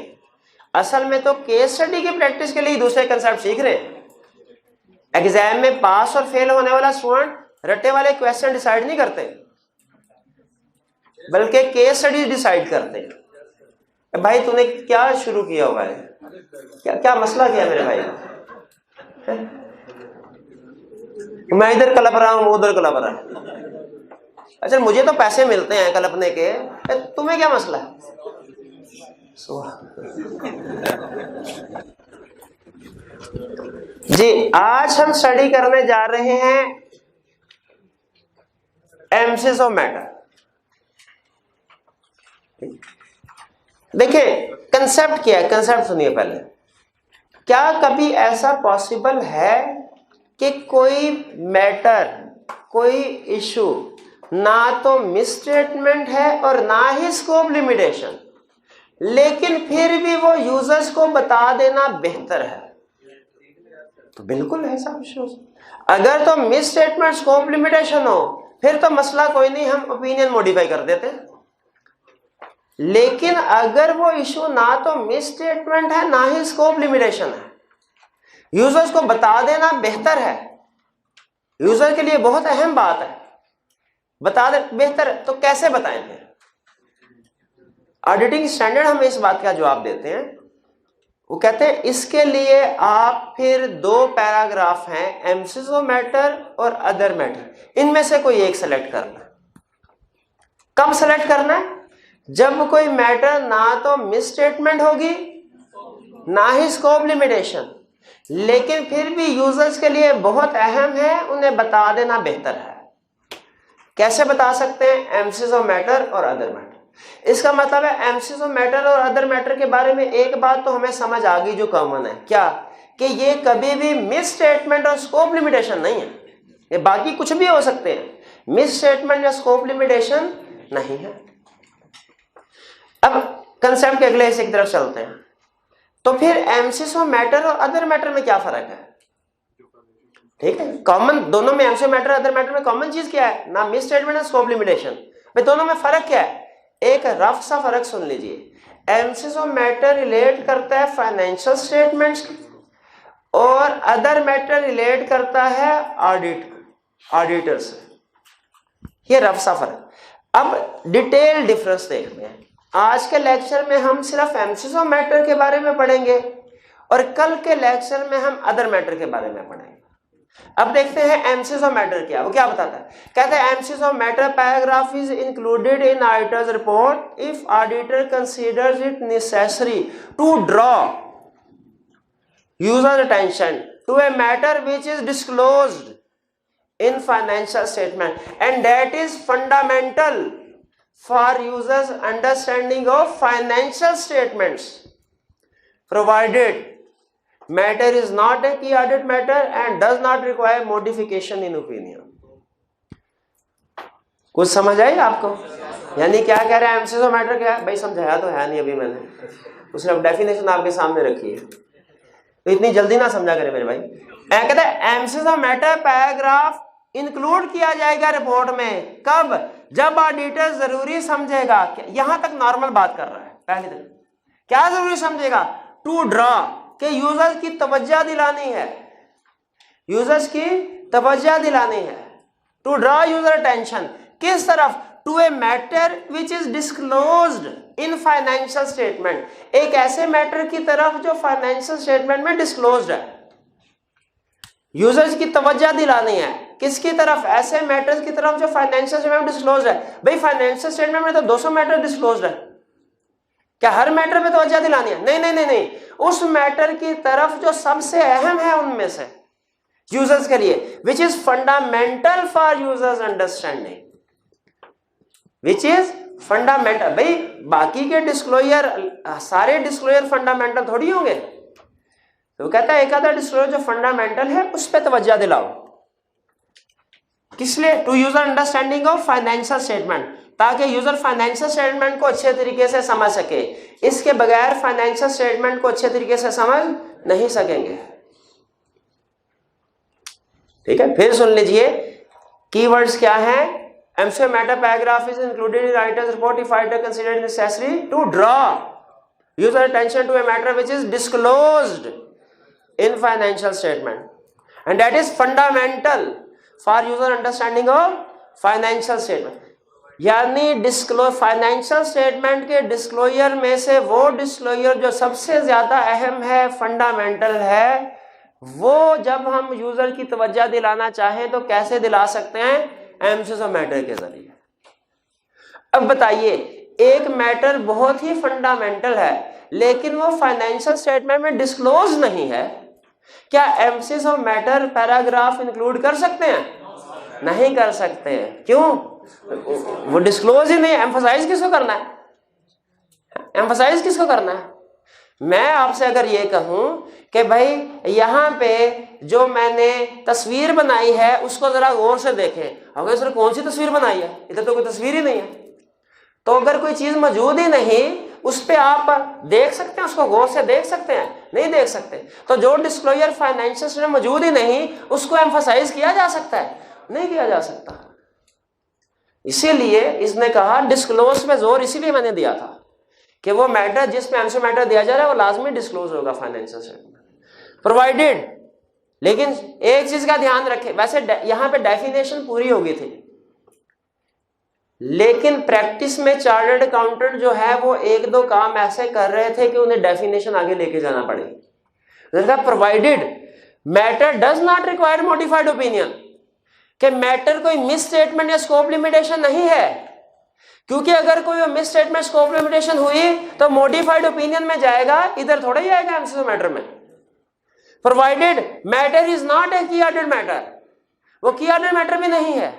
असल में तो केस स्टडी की प्रैक्टिस के लिए दूसरे कंसेप्ट सीख रहे हैं। एग्जाम में पास और फेल होने वाला स्टूडेंट रट्टे वाले क्वेश्चन डिसाइड नहीं करते, बल्कि केस स्टडी डिसाइड करते हैं। भाई तूने क्या शुरू किया हुआ है? क्या मसला क्या है मेरे भाई? मैं इधर कलप रहा हूं, उधर कलप रहा है। अच्छा, मुझे तो पैसे मिलते हैं कलपने के, तुम्हें क्या मसला है? जी आज हम स्टडी करने जा रहे हैं एम्फेसिस ऑफ मैटर। देखिए कंसेप्ट क्या है, कंसेप्ट सुनिए पहले। क्या कभी ऐसा पॉसिबल है कि कोई मैटर, कोई इशू ना तो मिसस्टेटमेंट है और ना ही स्कोप लिमिटेशन, लेकिन फिर भी वो यूजर्स को बता देना बेहतर है? तो बिल्कुल ऐसा इशू। अगर तो मिसस्टेटमेंट स्कोप लिमिटेशन हो फिर तो मसला कोई नहीं, हम ओपिनियन मॉडिफाई कर देते हैं। लेकिन अगर वो इशू ना तो मिसस्टेटमेंट है ना ही स्कोप लिमिटेशन है, यूजर्स को बता देना बेहतर है। यूजर के लिए बहुत अहम बात है, बता दे बेहतर है। तो कैसे बताएं फिर? ऑडिटिंग स्टैंडर्ड हमें इस बात का जवाब देते हैं। वो कहते हैं इसके लिए आप फिर 2 पैराग्राफ हैं, एम्फेसिस ऑफ मैटर और अदर मैटर, इनमें से कोई एक सेलेक्ट करना है। कब सेलेक्ट करना है? जब कोई मैटर ना तो मिसस्टेटमेंट होगी ना ही स्कोप लिमिटेशन, लेकिन फिर भी यूजर्स के लिए बहुत अहम है, उन्हें बता देना बेहतर है। कैसे बता सकते हैं? एम्फेसिस ऑफ मैटर और अदर मैटर। इसका मतलब है एम्फेसिस ऑफ मैटर और अदर मैटर के बारे में एक बात तो हमें समझ आ गई जो कॉमन है, क्या? कि ये कभी भी मिस स्टेटमेंट और स्कोप लिमिटेशन नहीं है। ये बाकी कुछ भी हो सकते हैं, मिस स्टेटमेंट या स्कोप लिमिटेशन नहीं है। अब कंसेप्ट के अगले हिस्से की तरफ चलते हैं। तो फिर एम्फेसिस ऑफ मैटर और अदर मैटर में क्या फर्क है? ठीक है, कॉमन दोनों में, emphasis of matter other matter में कॉमन चीज क्या है? ना मिस स्टेटमेंट ना स्कोप लिमिटेशन। भाई दोनों में फर्क क्या है? एक रफ सा फर्क सुन लीजिए, एम्फेसिस ऑफ मैटर रिलेट करता है फाइनेंशियल स्टेटमेंट्स और अदर मैटर रिलेट करता है ऑडिटर से। ये रफ सा फर्क। अब डिटेल डिफरेंस देखते हैं। आज के लेक्चर में हम सिर्फ एम्फेसिस ऑफ मैटर के बारे में पढ़ेंगे और कल के लेक्चर में हम अदर मैटर के बारे में पढ़ेंगे। अब देखते हैं एम्फेसिस ऑफ मैटर क्या, वो क्या बताता है। कहते हैं emphasis of matter paragraph is included in auditor's report if auditor considers it necessary to draw user attention to a matter which is disclosed in financial statement and that is fundamental for users understanding of financial statements provided matter is not a key audit matter and does not require modification in opinion। कुछ समझ आई आपको? यानी क्या कह रहा है emphasis of matter क्या है? भाई समझाया तो है नहीं अभी मैंने, उसने डेफिनेशन आपके सामने रखी है, तो इतनी जल्दी ना समझा करे मेरे भाई। कहते हैं emphasis of matter paragraph include किया जाएगा रिपोर्ट में, कब? जब ऑडिटर जरूरी समझेगा। यहां तक नॉर्मल बात कर रहा है। पहले दिन क्या जरूरी समझेगा? टू ड्रॉ, के यूजर्स की तवज्जो दिलानी है, यूजर्स की तवज्जो दिलानी है। टू ड्रॉ यूजर अटेंशन किस तरफ? To a matter which is disclosed in financial statement, एक ऐसे मैटर की तरफ जो फाइनेंशियल स्टेटमेंट में डिस्क्लोज्ड है। यूजर्स की तवज्जो दिलानी है किसकी तरफ? ऐसे मैटर्स की तरफ जो फाइनेंशियल स्टेटमेंट में डिस्क्लोज्ड है। भाई फाइनेंशियल स्टेटमेंट में तो 200 मैटर डिस्क्लोज्ड है, क्या हर मैटर पे तवज्जो दिलानी है? नहीं नहीं नहीं नहीं, उस मैटर की तरफ जो सबसे अहम है उनमें से यूजर्स के लिए, which is fundamental for users understanding, which is fundamental. भाई बाकी के डिस्क्लोजर, सारे डिस्क्लोजर फंडामेंटल थोड़ी होंगे, तो कहता है एक आधा डिस्क्लोजर जो फंडामेंटल है उस पर तवज्जो दिलाओ। किस लिए? To user understanding of financial statement, ताकि यूजर फाइनेंशियल स्टेटमेंट को अच्छे तरीके से समझ सके। इसके बगैर फाइनेंशियल स्टेटमेंट को अच्छे तरीके से समझ नहीं सकेंगे। ठीक है, फिर सुन लीजिए कीवर्ड्स क्या है। Emphasis matter paragraph is included in auditor's report if auditor considered necessary to draw user attention to a matter which is disclosed in financial statement and that is fundamental for user understanding of financial statement। यानी disclose financial statement के disclosure में से वो disclosure जो सबसे ज्यादा अहम है, फंडामेंटल है, वो जब हम यूजर की तवज्जो दिलाना चाहें तो कैसे दिला सकते हैं? एम्फेसिस ऑफ मैटर के जरिए। अब बताइए, एक मैटर बहुत ही फंडामेंटल है लेकिन वो फाइनेंशियल स्टेटमेंट में डिस्क्लोज नहीं है, क्या emphasis of matter paragraph include कर सकते हैं? नहीं कर सकते हैं। क्यों? वो डिस्क्लोज ही नहीं। एम्फसाइज किसको करना है? एम्फसाइज किसको करना है? मैं आपसे अगर ये कहूं कि भाई यहां पे जो मैंने तस्वीर बनाई है उसको जरा गौर से देखें, अगर सर कौन सी तस्वीर बनाई है? इधर तो कोई तस्वीर ही नहीं है। तो अगर कोई चीज मौजूद ही नहीं उस पे आप देख सकते हैं, उसको गौर से देख सकते हैं? नहीं देख सकते। तो जो डिस्क्लोजर फाइनेंशियल स्टेटमेंट मौजूद ही नहीं उसको एम्फसाइज किया जा सकता है? नहीं किया जा सकता। इसीलिए इसने कहा डिस्क्लोज पे जोर इसीलिए मैंने दिया था कि वो मैटर जिसमें एम्फेसिस मैटर दिया जा रहा है वो लाजमी डिस्क्लोज होगा फाइनेंशियल स्टेटमेंट प्रोवाइडेड। लेकिन एक चीज का ध्यान रखें, वैसे यहां पे डेफिनेशन पूरी हो गई थी लेकिन प्रैक्टिस में चार्टर्ड अकाउंटेंट जो है वो एक दो काम ऐसे कर रहे थे कि उन्हें डेफिनेशन आगे लेके जाना पड़ेगा। Provided matter does not require modified opinion, कि मैटर कोई मिस स्टेटमेंट या स्कोप लिमिटेशन नहीं है, क्योंकि अगर कोई मिस स्टेटमेंट स्कोप लिमिटेशन हुई तो मॉडिफाइड ओपिनियन में जाएगा, इधर थोड़ा ही आएगा एम्फेसिस मैटर में। Provided matter is not a की ऑर्डर मैटर, वो की ऑर्डर मैटर भी नहीं है।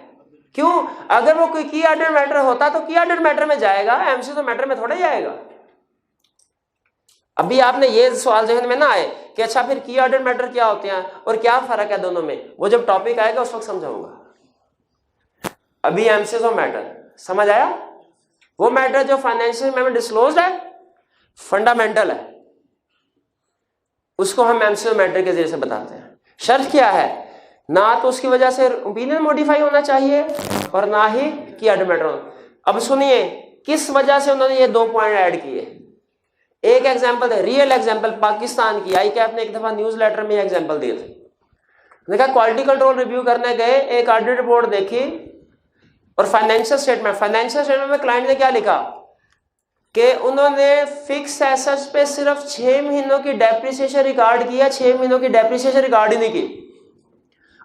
क्यों? अगर वो कोई की ऑर्डर मैटर होता तो की ऑर्डर मैटर में जाएगा, एम्फेसिस मैटर में थोड़ा ही आएगा। अभी आपने ये सवाल जहन में ना आए कि अच्छा फिर की ऑर्डर मैटर क्या होते हैं और क्या फर्क है दोनों में, वो जब टॉपिक आएगा उस वक्त समझाऊंगा। अभी एम्फेसिस मैटर समझ आया? वो मैटर जो फाइनेंशियल में डिस्क्लोज्ड है, फंडामेंटल है, उसको हम एम्फेसिस मैटर के जरिए से बताते हैं। शर्त क्या है? ना तो उसकी वजह से ओपिनियन मॉडिफाई होना चाहिए और ना ही की ऑर्डर मैटर। अब सुनिए किस वजह से उन्होंने ये 2 पॉइंट ऐड किए? एक एग्जांपल है, रियल एग्जांपल पाकिस्तान की। आई कैप ने एक दफा न्यूज लेटर में एग्जांपल दिए थे। देखा क्वालिटी कंट्रोल रिव्यू करने गए, एक ऑडिट रिपोर्ट देखी और फाइनेंशियल स्टेटमेंट में क्लाइंट ने क्या लिखा कि उन्होंने फिक्स एसेट्स पे सिर्फ 6 महीनों की डेप्रिसिएशन रिकॉर्ड किया, 6 महीनों की डेप्रिसिएशन रिकॉर्ड ही नहीं की।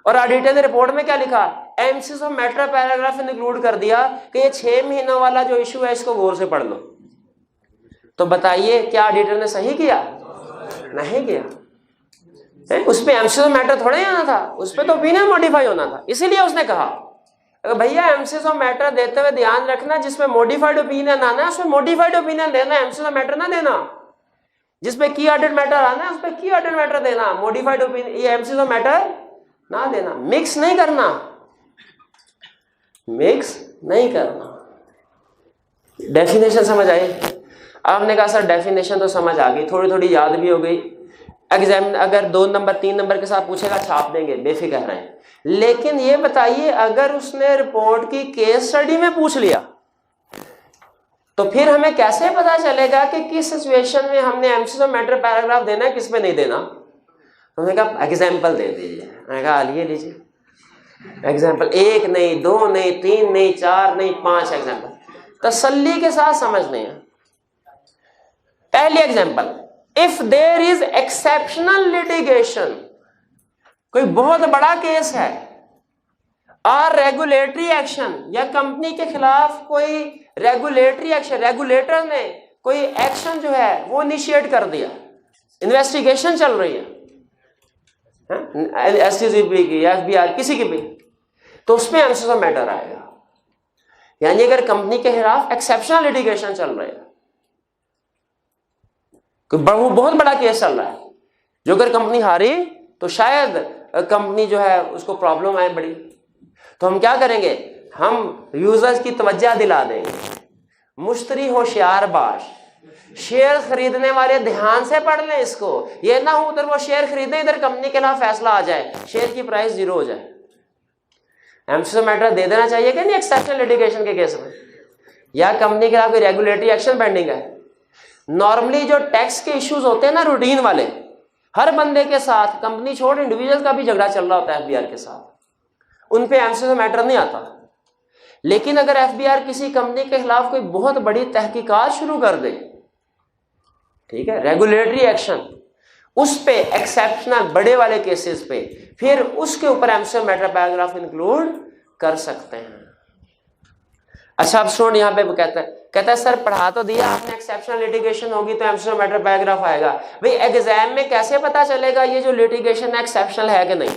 और ऑडिटर ने रिपोर्ट में क्या लिखा, MCs of matter paragraph include कर दिया कि ये 6 महीनों वाला जो इशू है इसको गौर से पढ़ लो। तो बताइए क्या ऑडिटर ने सही किया? नहीं किया। उस पे एमसीज ऑफ मैटर थोड़ा ही आना था, उस पे तो ओपिनियन मॉडिफाई होना था। इसीलिए उसने कहा भैया एमसीज ऑफ मैटर देते हुए ध्यान रखना, जिसमें मॉडिफाइड ओपिनियन आना है उसमें मॉडिफाइड ओपिनियन देना, एमसीज ऑफ मैटर ना देना। जिसपे की ऑडिट मैटर आना है उस पे की ऑडिट मैटर देना, मॉडिफाइड ओपिनियन ये एमसीज ऑफ मैटर ना देना। मिक्स नहीं करना, मिक्स नहीं करना। डेफिनेशन समझ आई? आपने कहा सर डेफिनेशन तो समझ आ गई, थोड़ी थोड़ी याद भी हो गई। एग्जाम अगर 2 नंबर 3 नंबर के साथ पूछेगा छाप देंगे, बेफिक्र रहें। लेकिन ये बताइए अगर उसने रिपोर्ट की केस स्टडी में पूछ लिया तो फिर हमें कैसे पता चलेगा कि किस सिचुएशन में हमने एमसीज ऑफ मैटर पैराग्राफ देना है, किस पे नहीं देना? तो मैंने कहा एग्जाम्पल दे दीजिए। मैंने कहा लिए लीजिए एग्जाम्पल, 1 नहीं 2 नहीं 3 नहीं 4 नहीं 5 एग्जाम्पल, तसल्ली के साथ समझने हैं। पहली example, if there is exceptional litigation, कोई बहुत बड़ा केस है और रेगुलेटरी एक्शन या कंपनी के खिलाफ कोई रेगुलेटरी एक्शन, रेगुलेटर ने कोई एक्शन जो है वो इनिशिएट कर दिया, इन्वेस्टिगेशन चल रही है एसटीसीपी की या एफबीआर किसी की भी, तो उसमें एमसीज ऑफ मैटर आएगा। यानी अगर कंपनी के खिलाफ एक्सेप्शनल लिटिगेशन चल रहा है, बहुत बड़ा केस चल रहा है, जो अगर कंपनी हारी तो शायद कंपनी जो है उसको प्रॉब्लम आए बड़ी, तो हम क्या करेंगे, हम यूजर्स की तवज्जो दिला देंगे। मुश्तरी होशियार बाश, शेयर खरीदने वाले ध्यान से पढ़ लें इसको, ये ना हो उधर वो शेयर खरीदे इधर कंपनी के खिलाफ फैसला आ जाए, शेयर की प्राइस 0 हो जाए। एमसीज ऑफ मैटर दे देना चाहिए कि नहीं एक्सेप्शनल लिटिगेशन के केस में, या कंपनी के खिलाफ कोई रेगुलेटरी एक्शन पेंडिंग है। नॉर्मली जो टैक्स के इश्यूज होते हैं ना रूटीन वाले, हर बंदे के साथ, कंपनी छोड़ इंडिविजुअल का भी झगड़ा चल रहा होता है एफबीआर के साथ, उन पे एमसीज ऑफ मैटर नहीं आता। लेकिन अगर एफबीआर किसी कंपनी के खिलाफ कोई बहुत बड़ी तहकीकात शुरू कर दे, ठीक है, रेगुलेटरी एक्शन, उस पे एक्सेप्शनल बड़े वाले केसेस पे, फिर उसके ऊपर MCs of matter paragraph include कर सकते हैं। अच्छा अब सुन, यहाँ पे कहता है सर पढ़ा तो दिया आपने एक्सेप्शनल लिटिगेशन होगी तो एमसीज ऑफ मैटर पैराग्राफ आएगा। भाई एग्जाम में कैसे पता चलेगा ये जो लिटिगेशन एक्सेप्शनल है कि नहीं?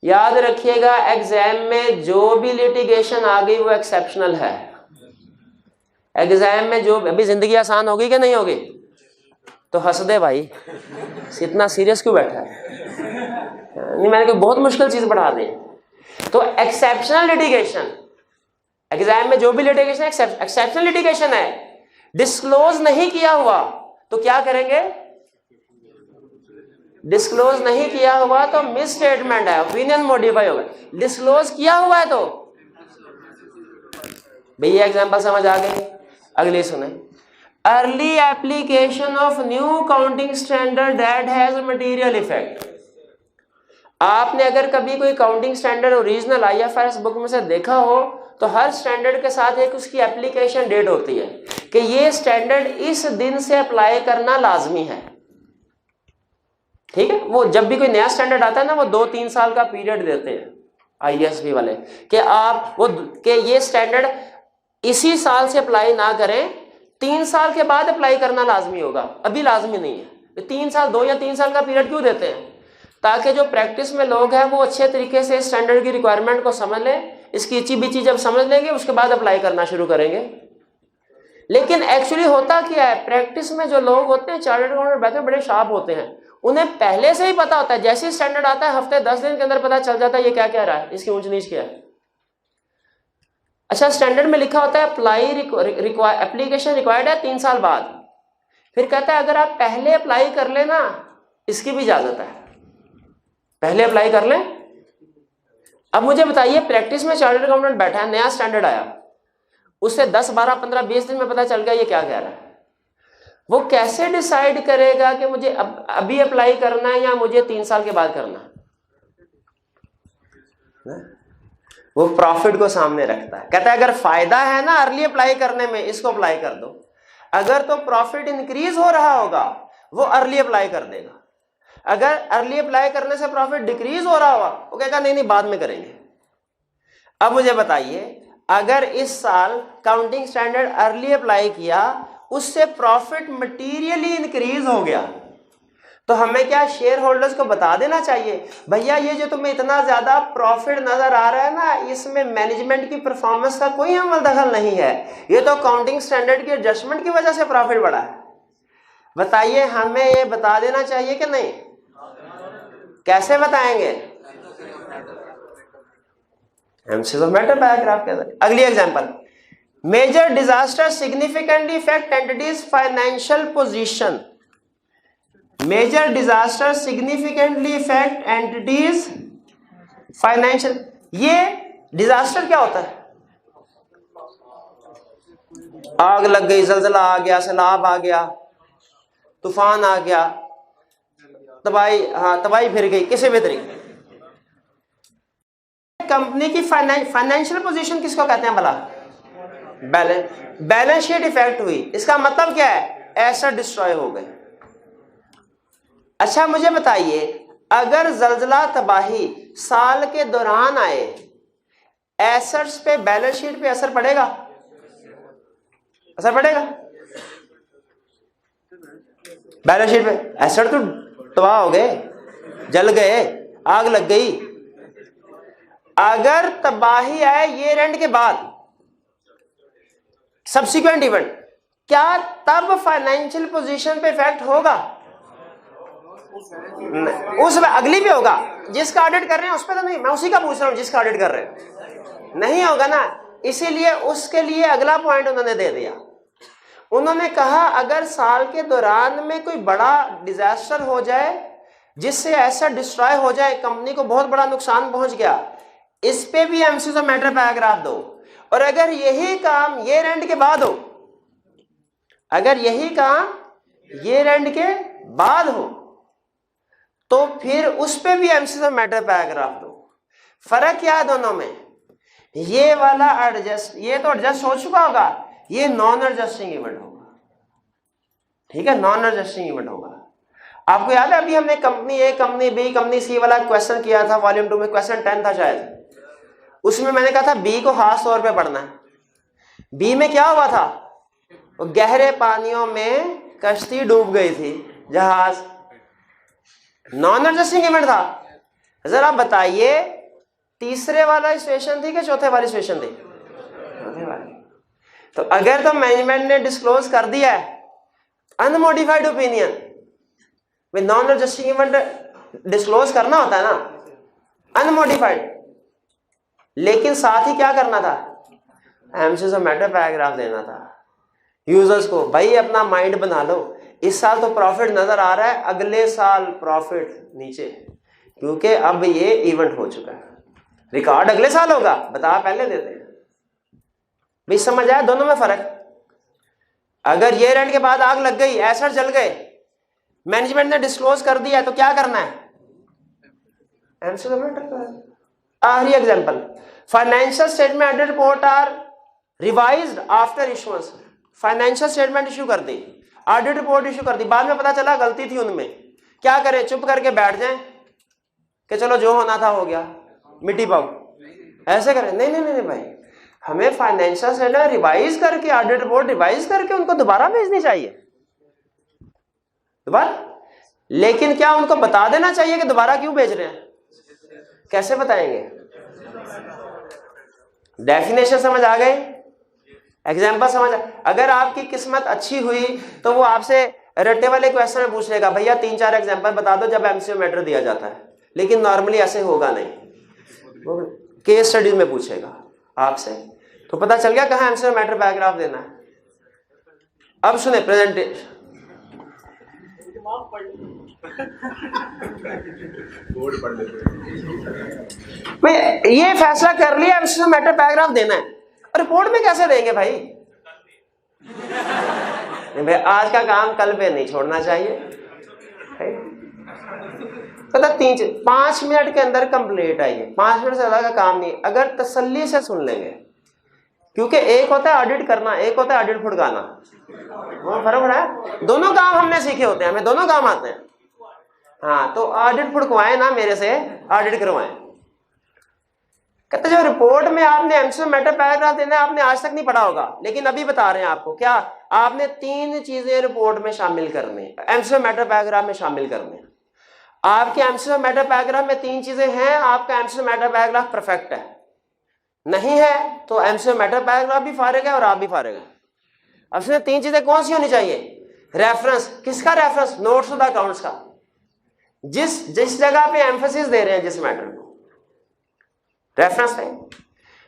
याद रखिएगा एग्जाम में जो भी लिटिगेशन आ गई वो एक्सेप्शनल है। एग्जाम में जो, अभी जिंदगी आसान होगी कि नहीं होगी? तो हंस दे भाई, इतना सीरियस क्यों बैठा है? नहीं, मैंने कोई बहुत मुश्किल चीज पढ़ा दी। तो एक्सेप्शनल लिटिगेशन, एग्जाम में जो भी लिटिगेशन एक्सेप्शनल लिटिगेशन है, डिस्क्लोज नहीं किया हुआ तो क्या करेंगे? डिस्क्लोज नहीं किया हुआ तो मिस स्टेटमेंट है, ओपिनियन मॉडिफाई होगा। डिस्क्लोज किया हुआ है तो भैया एग्जांपल समझ आ गई। अगली सुने, early application of new counting standard that has material effect. आपने अगर कभी कोई counting standard original IFRS book में से देखा हो तो हर स्टैंडर्ड के साथ एक उसकी एप्लीकेशन डेट होती है कि ये स्टैंडर्ड इस दिन से अप्लाई करना लाजमी है। ठीक है, वो जब भी कोई नया स्टैंडर्ड आता है ना, वो 2-3 साल का पीरियड देते हैं आईएसबी वाले कि आप वो कि ये स्टैंडर्ड इसी साल से अप्लाई ना करें, 3 साल के बाद अप्लाई करना लाजमी होगा, अभी लाजमी नहीं है। 3 साल 2 या 3 साल का पीरियड क्यों देते हैं? ताकि जो प्रैक्टिस में लोग हैं वो अच्छे तरीके से स्टैंडर्ड की रिक्वायरमेंट को समझ लें, इसकी इची बिची जब समझ लेंगे उसके बाद अप्लाई करना शुरू करेंगे। लेकिन एक्चुअली होता क्या है, प्रैक्टिस में जो लोग होते हैं चार्टर्ड अकाउंटेंट बैठे बड़े शार्प होते हैं, उन्हें पहले से ही पता होता है, जैसे स्टैंडर्ड आता है हफ्ते 10 दिन के अंदर पता चल जाता है ये क्या कह रहा है, इसकी ऊंच नीच क्या है। अच्छा, स्टैंडर्ड में लिखा होता है अप्लाई एप्लीकेशन रिक्वायर्ड है 3 साल बाद, फिर कहता है अगर आप पहले अप्लाई कर लेना इसकी भी इजाजत है, पहले अप्लाई कर लें। अब मुझे बताइए प्रैक्टिस में चार्टर्ड अकाउंटेंट बैठा है, नया स्टैंडर्ड आया, उसे 10, 12, 15, 20 दिन में पता चल गया ये क्या कह रहा है। वो कैसे डिसाइड करेगा कि मुझे अभी अप्लाई करना है या मुझे 3 साल के बाद करना है? वो प्रॉफिट को सामने रखता है, कहता है अगर फायदा है ना अर्ली अप्लाई करने में, इसको अप्लाई कर दो। अगर तो प्रॉफिट इंक्रीज हो रहा होगा वो अर्ली अप्लाई कर देगा। अगर अर्ली अप्लाई करने से प्रॉफिट डिक्रीज हो रहा होगा वो कहेगा नहीं नहीं बाद में करेंगे। अब मुझे बताइए, अगर इस साल काउंटिंग स्टैंडर्ड अर्ली अप्लाई किया, उससे प्रॉफिट मटीरियली इंक्रीज हो गया, तो हमें क्या शेयर होल्डर्स को बता देना चाहिए भैया ये जो तुम्हें इतना ज्यादा प्रॉफिट नजर आ रहा है ना, इसमें मैनेजमेंट की परफॉर्मेंस का कोई अमल दखल नहीं है, ये तो काउंटिंग स्टैंडर्ड की एडजस्टमेंट की वजह से प्रॉफिट बढ़ा है। बताइए हमें ये बता देना चाहिए कि नहीं? कैसे बताएंगे? एमसीज ऑफ मैटर पैराग्राफ के अंदर। अगली example, major disaster significantly effect entities financial position. Major disaster significantly effect entities financial. ये डिजास्टर क्या होता है? आग लग गई, जलजला आ गया, सैलाब आ गया, तूफान आ गया, तबाही फिर गई किसी भी तरीके। कंपनी की फाइनेंशियल पोजीशन किसको कहते हैं भला? बैलेंस शीट इफेक्ट हुई, इसका मतलब क्या है? एसेट डिस्ट्रॉय हो गए। अच्छा मुझे बताइए, अगर जलजला तबाही साल के दौरान आए, एसेट्स पे बैलेंस शीट पे असर पड़ेगा? असर पड़ेगा? बैलेंस शीट पे एसेट तो तबाह हो गए, जल गए, आग लग गई। अगर तबाही आए ईयर एंड के बाद, सब्सिक्वेंट इवेंट, क्या तब फाइनेंशियल पोजीशन पे इफेक्ट होगा? उसमें अगली भी होगा, जिसका ऑडिट कर रहे हैं उस पर तो नहीं, मैं उसी का पूछ रहा हूं जिसका ऑडिट कर रहे हैं। नहीं होगा ना, इसीलिए उसके लिए अगला पॉइंट उन्होंने दे दिया। उन्होंने कहा अगर साल के दौरान में कोई बड़ा डिजास्टर हो जाए जिससे ऐसा डिस्ट्रॉय हो जाए, कंपनी को बहुत बड़ा नुकसान पहुंच गया, इस पे भी एमसीज ऑफ मैटर पैराग्राफ दो। और अगर यही काम ईयर एंड के बाद हो, अगर यही काम ईयर एंड के बाद हो, तो फिर उस पे भी एमसीज ऑफ मैटर पैराग्राफ दो। फर्क क्या है दोनों में? ये वाला एडजस्ट, ये तो एडजस्ट हो चुका होगा, ये नॉन एडजस्टिंग इवेंट होगा। ठीक है, नॉन एडजस्टिंग इवेंट होगा। आपको याद है अभी हमने कंपनी ए, कंपनी बी, कंपनी सी वाला क्वेश्चन किया था, वॉल्यूम 2 में क्वेश्चन 10 था शायद। उसमें मैंने कहा था बी को खास तौर पे पढ़ना है। बी में क्या हुआ था? वो गहरे पानियों में कश्ती डूब गई थी, जहाज। नॉन एडजस्टिंग इवेंट था। जरा बताइए तीसरे वाला सिचुएशन थी कि चौथे वाली सिचुएशन थी? चौथे वाली। तो अगर तो मैनेजमेंट ने डिस्क्लोज कर दिया है unmodified opinion, with non adjusting event disclose करना होता है ना अनमोडिफाइड, लेकिन साथ ही क्या करना था? एमसीज ऑफ मैटर पैराग्राफ देना था यूजर्स को। भाई अपना माइंड बना लो, इस साल तो प्रॉफिट नजर आ रहा है, अगले साल प्रॉफिट नीचे, क्योंकि अब ये इवेंट हो चुका है। रिकॉर्ड अगले साल होगा, बता पहले देते हैं। भाई समझ आया दोनों में फर्क? अगर ईयर एंड के बाद आग लग गई, एसेट जल गए, मैनेजमेंट ने डिस्क्लोज कर दिया, तो क्या करना है? Emphasis of matter. आखिरी example, financial statement and report are revised after issuance. Financial statement issue कर दी, ऑडिट रिपोर्ट इशू कर दी, बाद में पता चला गलती थी उनमें, क्या करें? चुप करके बैठ जाएं कि चलो जो होना था हो गया, मिट्टी पाओ, ऐसे करें? नहीं नहीं नहीं भाई, हमें फाइनेंशियल स्टेटमेंट रिवाइज करके, ऑडिट रिपोर्ट रिवाइज करके उनको दोबारा भेजनी चाहिए, दोबारा। लेकिन क्या उनको बता देना चाहिए कि दोबारा क्यों भेज रहे हैं? कैसे बताएंगे? डेफिनेशन समझ आ गए, एग्जाम्पल समझ आ। अगर आपकी किस्मत अच्छी हुई तो वो आपसे रट्टे वाले क्वेश्चन में पूछ लेगा, भैया 3-4 एग्जाम्पल बता दो जब एमसीक्यू मैटर दिया जाता है। लेकिन नॉर्मली ऐसे होगा नहीं, वो केस स्टडीज में पूछेगा आपसे। तो पता चल गया कहाँ एमसीक्यू मैटर पैराग्राफ देना है। अब सुने प्रेजेंटेशन। ये फैसला कर लिया एमसीक्यू मैटर पैराग्राफ देना है, रिपोर्ट में कैसे देंगे भाई? नहीं भाई, आज का काम कल पे नहीं छोड़ना चाहिए। पता 5 मिनट के अंदर कंप्लीट है ये, 5 मिनट से ज्यादा का काम नहीं, अगर तसल्ली से सुन लेंगे। क्योंकि एक होता है ऑडिट करना, एक होता है ऑडिट फुड़काना, वो फर्क है। दोनों काम हमने सीखे होते हैं, हमें दोनों काम आते हैं। हाँ, तो ऑडिट फुड़कवाएं ना मेरे से, ऑडिट करवाएं। कहते जो रिपोर्ट में आपने एमसीक्यू मैटर पैराग्राफ देना है, आपने आज तक नहीं पढ़ा होगा, लेकिन अभी बता रहे हैं आपको। क्या आपने 3 चीजें रिपोर्ट में शामिल करनी, एमसीक्यू मैटर पैराग्राफ में शामिल करनी। आपके एमसीक्यू मैटर पैराग्राफ में 3 चीजें हैं, आपका एमसीक्यू मैटर पैराग्राफ परफेक्ट है। नहीं है तो एमसीक्यू मैटर पैराग्राफ भी फारिग है और आप भी फारिग है। अब इसमें 3 चीजें कौन सी होनी चाहिए? रेफरेंस, किसका reference? Notes to the accounts का। जिस जगह पे एम्फेसिस दे रहे हैं जिस मैटर को, रेफरेंस है।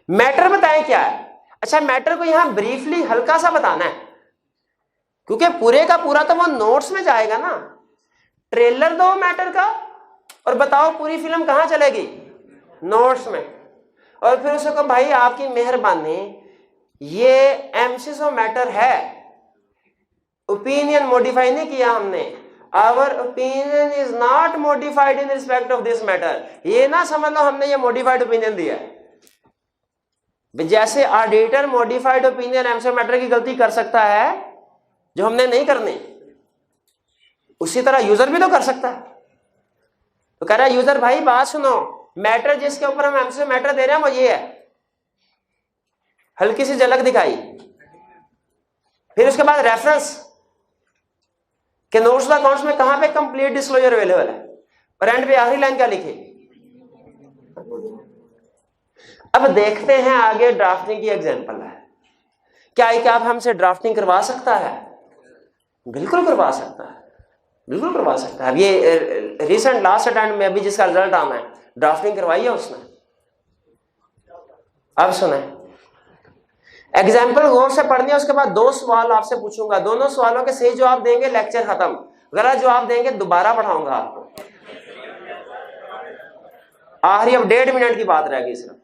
मैटर बताएं क्या है? अच्छा, मैटर को यहां ब्रीफली हल्का सा बताना है, क्योंकि पूरे का पूरा तो वो नोट्स में जाएगा ना। ट्रेलर दो मैटर का और बताओ पूरी फिल्म कहां चलेगी? नोट्स में। और फिर उसको भाई आपकी मेहरबानी, ये एमसीक्यू मैटर है, ओपिनियन मॉडिफाई नहीं किया हमने। Our opinion is not modified in respect of this matter. ये ना समझ लो हमने ये मॉडिफाइड ओपिनियन दिया है। जैसे auditor modified opinion MCQ matter की गलती कर सकता है जो हमने नहीं करनी, उसी तरह यूजर भी तो कर सकता है। तो कह रहा है यूजर भाई बात सुनो, मैटर जिसके ऊपर हम एमसीक्यू मैटर दे रहे हैं वो ये है। हल्की सी झलक दिखाई, फिर उसके बाद रेफरेंस कि नोट्स द अकाउंट्स में कहां पे कंप्लीट डिस्क्लोजर अवेलेबल है, और एंड पे आखिरी लाइन क्या लिखी। अब देखते हैं आगे ड्राफ्टिंग की एग्जांपल है। क्या आप हमसे ड्राफ्टिंग करवा सकता है? बिल्कुल करवा सकता है, बिल्कुल करवा सकता है। अब ये रिसेंट लास्ट अटेम्प्ट में अभी जिसका रिजल्ट आना है, ड्राफ्टिंग करवाई है उसने। अब सुने, एग्जाम्पल गौर से पढ़नी है, उसके बाद 2 सवाल आपसे पूछूंगा, दोनों सवालों के सही जवाब देंगे लेक्चर खत्म, गलत जवाब देंगे दोबारा पढ़ाऊंगा आपको। आखिरी अब 1.5 मिनट की बात रहेगी सिर्फ।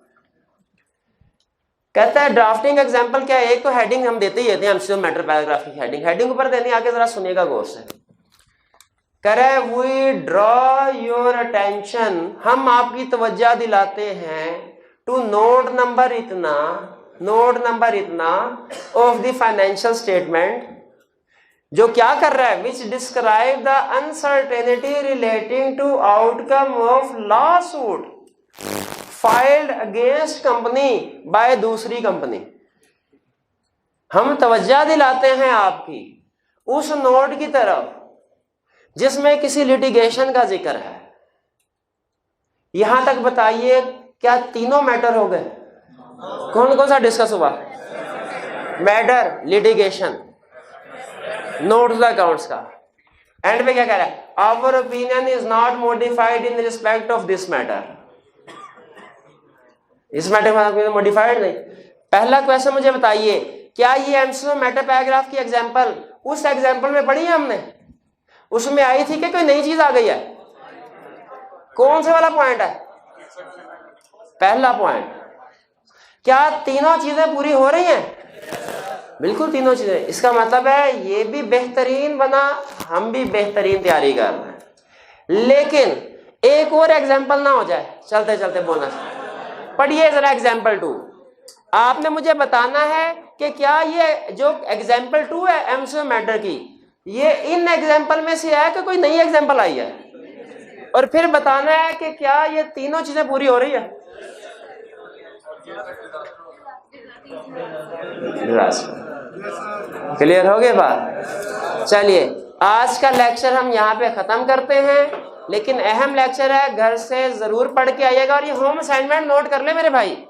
कहता है ड्राफ्टिंग एग्जाम्पल क्या है? एक तो हेडिंग हम देते ही देते हैं, एमसीक्यू मैटर पैराग्राफ की हेडिंग ऊपर देनी, आगे जरा सुनिएगा गौर से। कह रहा है वी ड्रॉ योर अटेंशन, हम आपकी तवज्जो दिलाते हैं, टू नोट नंबर इतना ऑफ द फाइनेंशियल स्टेटमेंट, जो क्या कर रहा है, which describe the uncertainty relating to outcome of lawsuit filed against company by दूसरी कंपनी। हम तवज्जो दिलाते हैं आपकी उस नोट की तरफ जिसमें किसी लिटिगेशन का जिक्र है। यहां तक बताइए क्या तीनों मैटर हो गए? कौन कौन सा डिस्कस हुआ? Matter, litigation, notes the accounts का। एंड पे क्या कह रहा है? Our opinion is not modified in respect of this matter. इस मैटर में मॉडिफाइड नहीं। पहला क्वेश्चन मुझे बताइए, क्या ये एमसीक्यू मैटर पैराग्राफ की एग्जांपल उस एग्जांपल में पढ़ी है हमने? उसमें आई थी कि कोई नई चीज आ गई है? कौन से वाला पॉइंट है? पहला पॉइंट। क्या तीनों चीजें पूरी हो रही हैं? बिल्कुल तीनों चीजें। इसका मतलब है ये भी बेहतरीन बना, हम भी बेहतरीन तैयारी कर रहे हैं। लेकिन एक और एग्जांपल ना हो जाए चलते चलते बोलना। पढ़िए जरा एग्जांपल 2। आपने मुझे बताना है कि क्या ये जो एग्जांपल 2 है एमसीक्यू मैटर की, ये इन एग्जांपल में से है कि कोई नई एग्जांपल आई है, और फिर बताना है कि क्या ये तीनों चीजें पूरी हो रही है। क्लियर हो गई बात? चलिए आज का लेक्चर हम यहाँ पे खत्म करते हैं, लेकिन अहम लेक्चर है, घर से जरूर पढ़ के आइएगा। और ये होम असाइनमेंट नोट कर ले मेरे भाई।